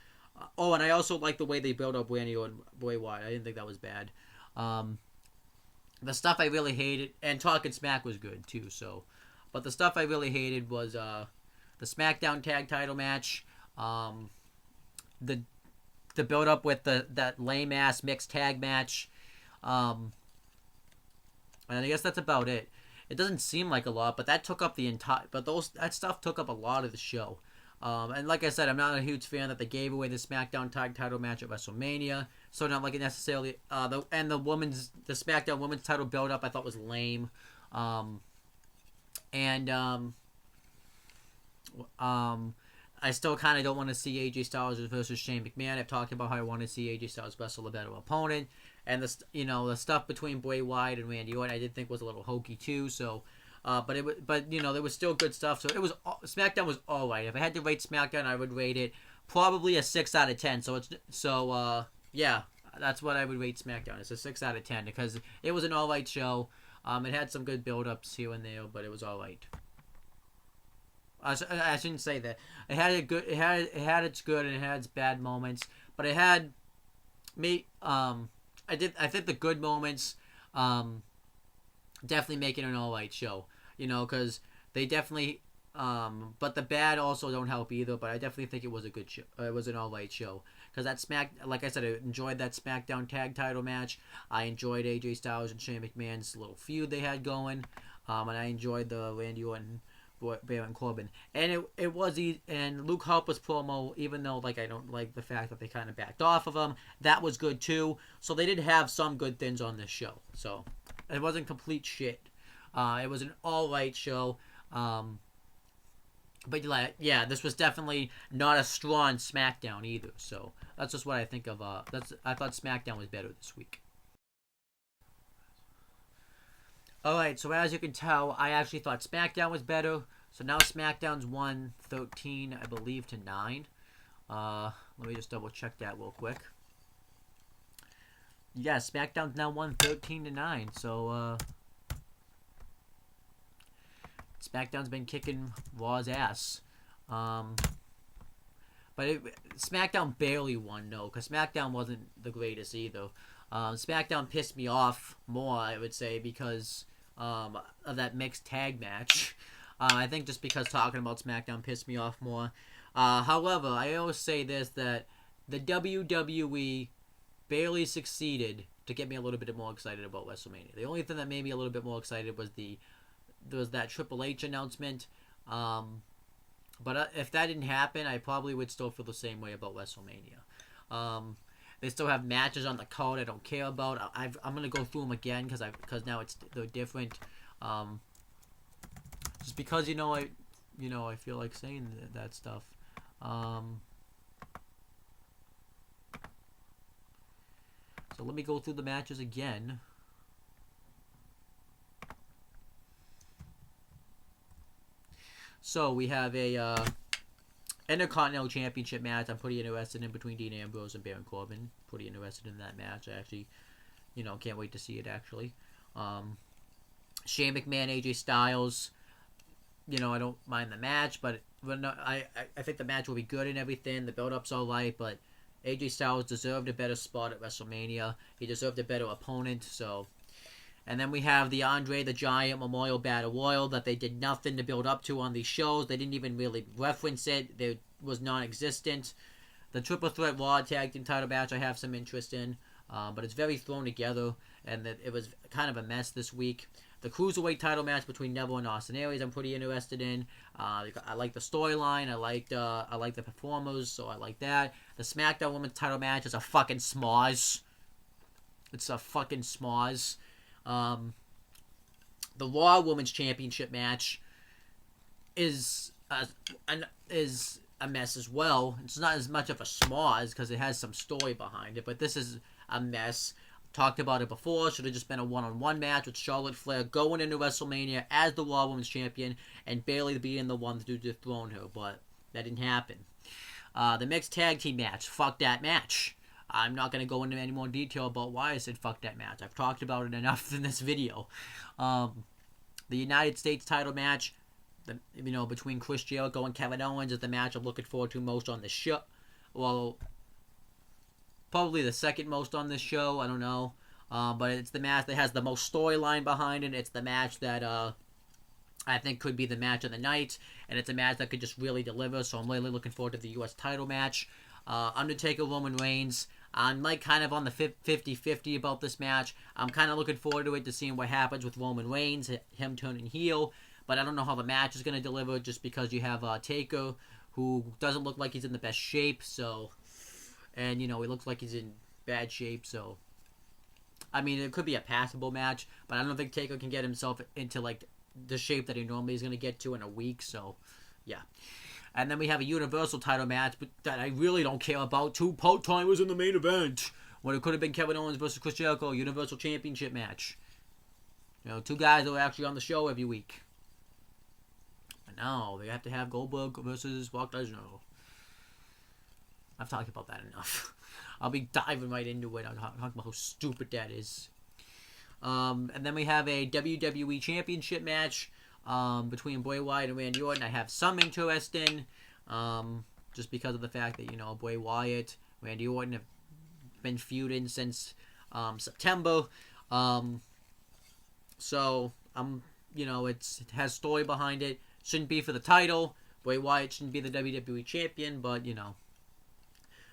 And I also liked the way they built up Randy Orton and Bray Wyatt. I didn't think that was bad. The stuff I really hated, and Talking Smack was good too. But the stuff I really hated was the SmackDown Tag Title match, the build up with that lame ass mixed tag match. And I guess that's about it. It doesn't seem like a lot, but that took up that stuff took up a lot of the show. And like I said, I'm not a huge fan that they gave away the SmackDown Tag Title match at WrestleMania. So not like it necessarily. The SmackDown Women's Title build up I thought was lame. I still kind of don't want to see AJ Styles versus Shane McMahon. I've talked about how I want to see AJ Styles wrestle a better opponent. And the stuff between Bray Wyatt and Randy Orton I did think was a little hokey too. So, but there was still good stuff. So SmackDown was all right. If I had to rate SmackDown, I would rate it probably a 6 out of 10. Yeah, that's what I would rate SmackDown. It's a 6 out of 10 because it was an all right show. It had some good build-ups here and there, but it was all right. I shouldn't say that. It had its good and it had its bad moments, but it had me. I think the good moments definitely make it an all right show. Because they definitely. But the bad also don't help either. But I definitely think it was a good show. It was an all right show. Because like I said, I enjoyed that SmackDown Tag Title match. I enjoyed AJ Styles and Shane McMahon's little feud they had going. And I enjoyed the Randy Orton, Baron Corbin, and it was and Luke Harper's promo, even though I don't like the fact that they kind of backed off of him, that was good too. So they did have some good things on this show. So it wasn't complete shit. It was an all right show. But like, yeah, this was definitely not a strong SmackDown either. So that's just what I think of. I thought SmackDown was better this week. All right, so as you can tell, I actually thought SmackDown was better. So now SmackDown's won 13, I believe, to 9. Let me just double check that real quick. Yeah, SmackDown's now won 13 to 9. So SmackDown's been kicking Raw's ass. But SmackDown barely won, no, because SmackDown wasn't the greatest either. SmackDown pissed me off more, I would say, because of that mixed tag match. I think just because talking about SmackDown pissed me off more. However, I always say this, that the WWE barely succeeded to get me a little bit more excited about WrestleMania. The only thing that made me a little bit more excited was that Triple H announcement. But if that didn't happen, I probably would still feel the same way about WrestleMania. They still have matches on the card I don't care about. I'm gonna go through them again because now they're different. Just because I feel like saying that stuff. So let me go through the matches again. So we have a Intercontinental Championship match. I'm pretty interested in between Dean Ambrose and Baron Corbin. Pretty interested in that match. I actually, can't wait to see it actually. Shane McMahon, AJ Styles. I don't mind the match, but I think the match will be good and everything. The build-up's all right, but AJ Styles deserved a better spot at WrestleMania. He deserved a better opponent, so. And then we have the Andre the Giant Memorial Battle Royal that they did nothing to build up to on these shows. They didn't even really reference it. It was non-existent. The Triple Threat Raw Tag Team title match I have some interest in, but it's very thrown together, and it was kind of a mess this week. The Cruiserweight title match between Neville and Austin Aries I'm pretty interested in. I like the storyline. I like the performers, so I like that. The SmackDown Women's title match is a fucking schmoz. It's a fucking schmoz. The Raw Women's Championship match is a mess as well. It's not as much of a schmoz because it has some story behind it, but this is a mess. Talked about it before. Should have just been a one-on-one match with Charlotte Flair going into WrestleMania as the Raw Women's Champion and Bayley being the one to dethrone her, but that didn't happen. The mixed tag team match. Fuck that match. I'm not going to go into any more detail about why I said fuck that match. I've talked about it enough in this video. The United States title match, between Chris Jericho and Kevin Owens is the match I'm looking forward to most on this show. Well, probably the second most on this show. I don't know. But it's the match that has the most storyline behind it. It's the match that I think could be the match of the night. And it's a match that could just really deliver. So I'm really looking forward to the U.S. title match. Undertaker, Roman Reigns. I'm kind of on the 50-50 about this match. I'm kind of looking forward to it, to seeing what happens with Roman Reigns, him turning heel. But I don't know how the match is going to deliver just because you have Taker, who doesn't look like he's in the best shape. So, and, he looks like he's in bad shape. So, I mean, it could be a passable match. But I don't think Taker can get himself into, the shape that he normally is going to get to in a week. So, yeah. And then we have a Universal title match that I really don't care about. 2 part-timers in the main event. When it could have been Kevin Owens versus Chris Jericho, Universal Championship match. 2 guys that are actually on the show every week. But no, they have to have Goldberg versus Brock Lesnar. I've talked about that enough. I'll be diving right into it. I'm talking about how stupid that is. And then we have a WWE Championship match between Bray Wyatt and Randy Orton. I have some interest in, just because of the fact that, Bray Wyatt, Randy Orton have been feuding since September. So, it has story behind it. Shouldn't be for the title. Bray Wyatt shouldn't be the WWE Champion, but,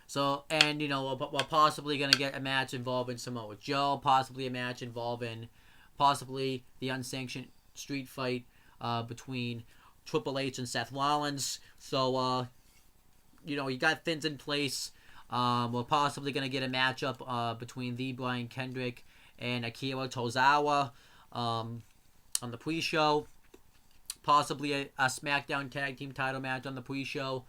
So, and, we're possibly going to get a match involving Samoa Joe, possibly a match involving possibly the unsanctioned street fight between Triple H and Seth Rollins. So, you got things in place. We're possibly going to get a matchup between the Brian Kendrick and Akira Tozawa on the pre-show. possibly a Smackdown tag team title match on the pre-show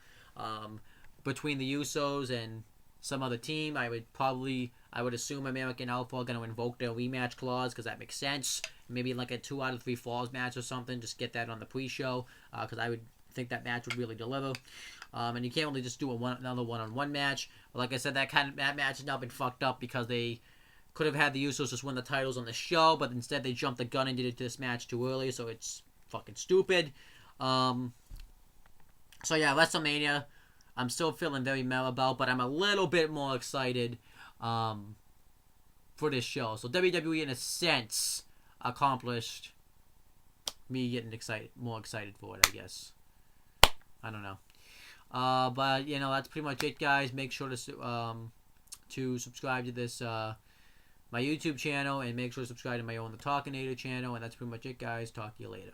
between the Usos and some other team. I would assume American Alpha are going to invoke their rematch clause because that makes sense. Maybe like a 2 out of 3 falls match or something. Just get that on the pre-show because I would think that match would really deliver. And you can't really just do another one-on-one match. But like I said, that match has now been fucked up because they could have had the Usos just win the titles on the show, but instead they jumped the gun and did this match too early, so it's fucking stupid. So yeah, WrestleMania, I'm still feeling very mad about, but I'm a little bit more excited for this show. So WWE, in a sense, accomplished me getting more excited for it, I guess. I don't know. But, that's pretty much it, guys. Make sure to subscribe to this, my YouTube channel, and make sure to subscribe to my own The Talkinator channel, and that's pretty much it, guys. Talk to you later.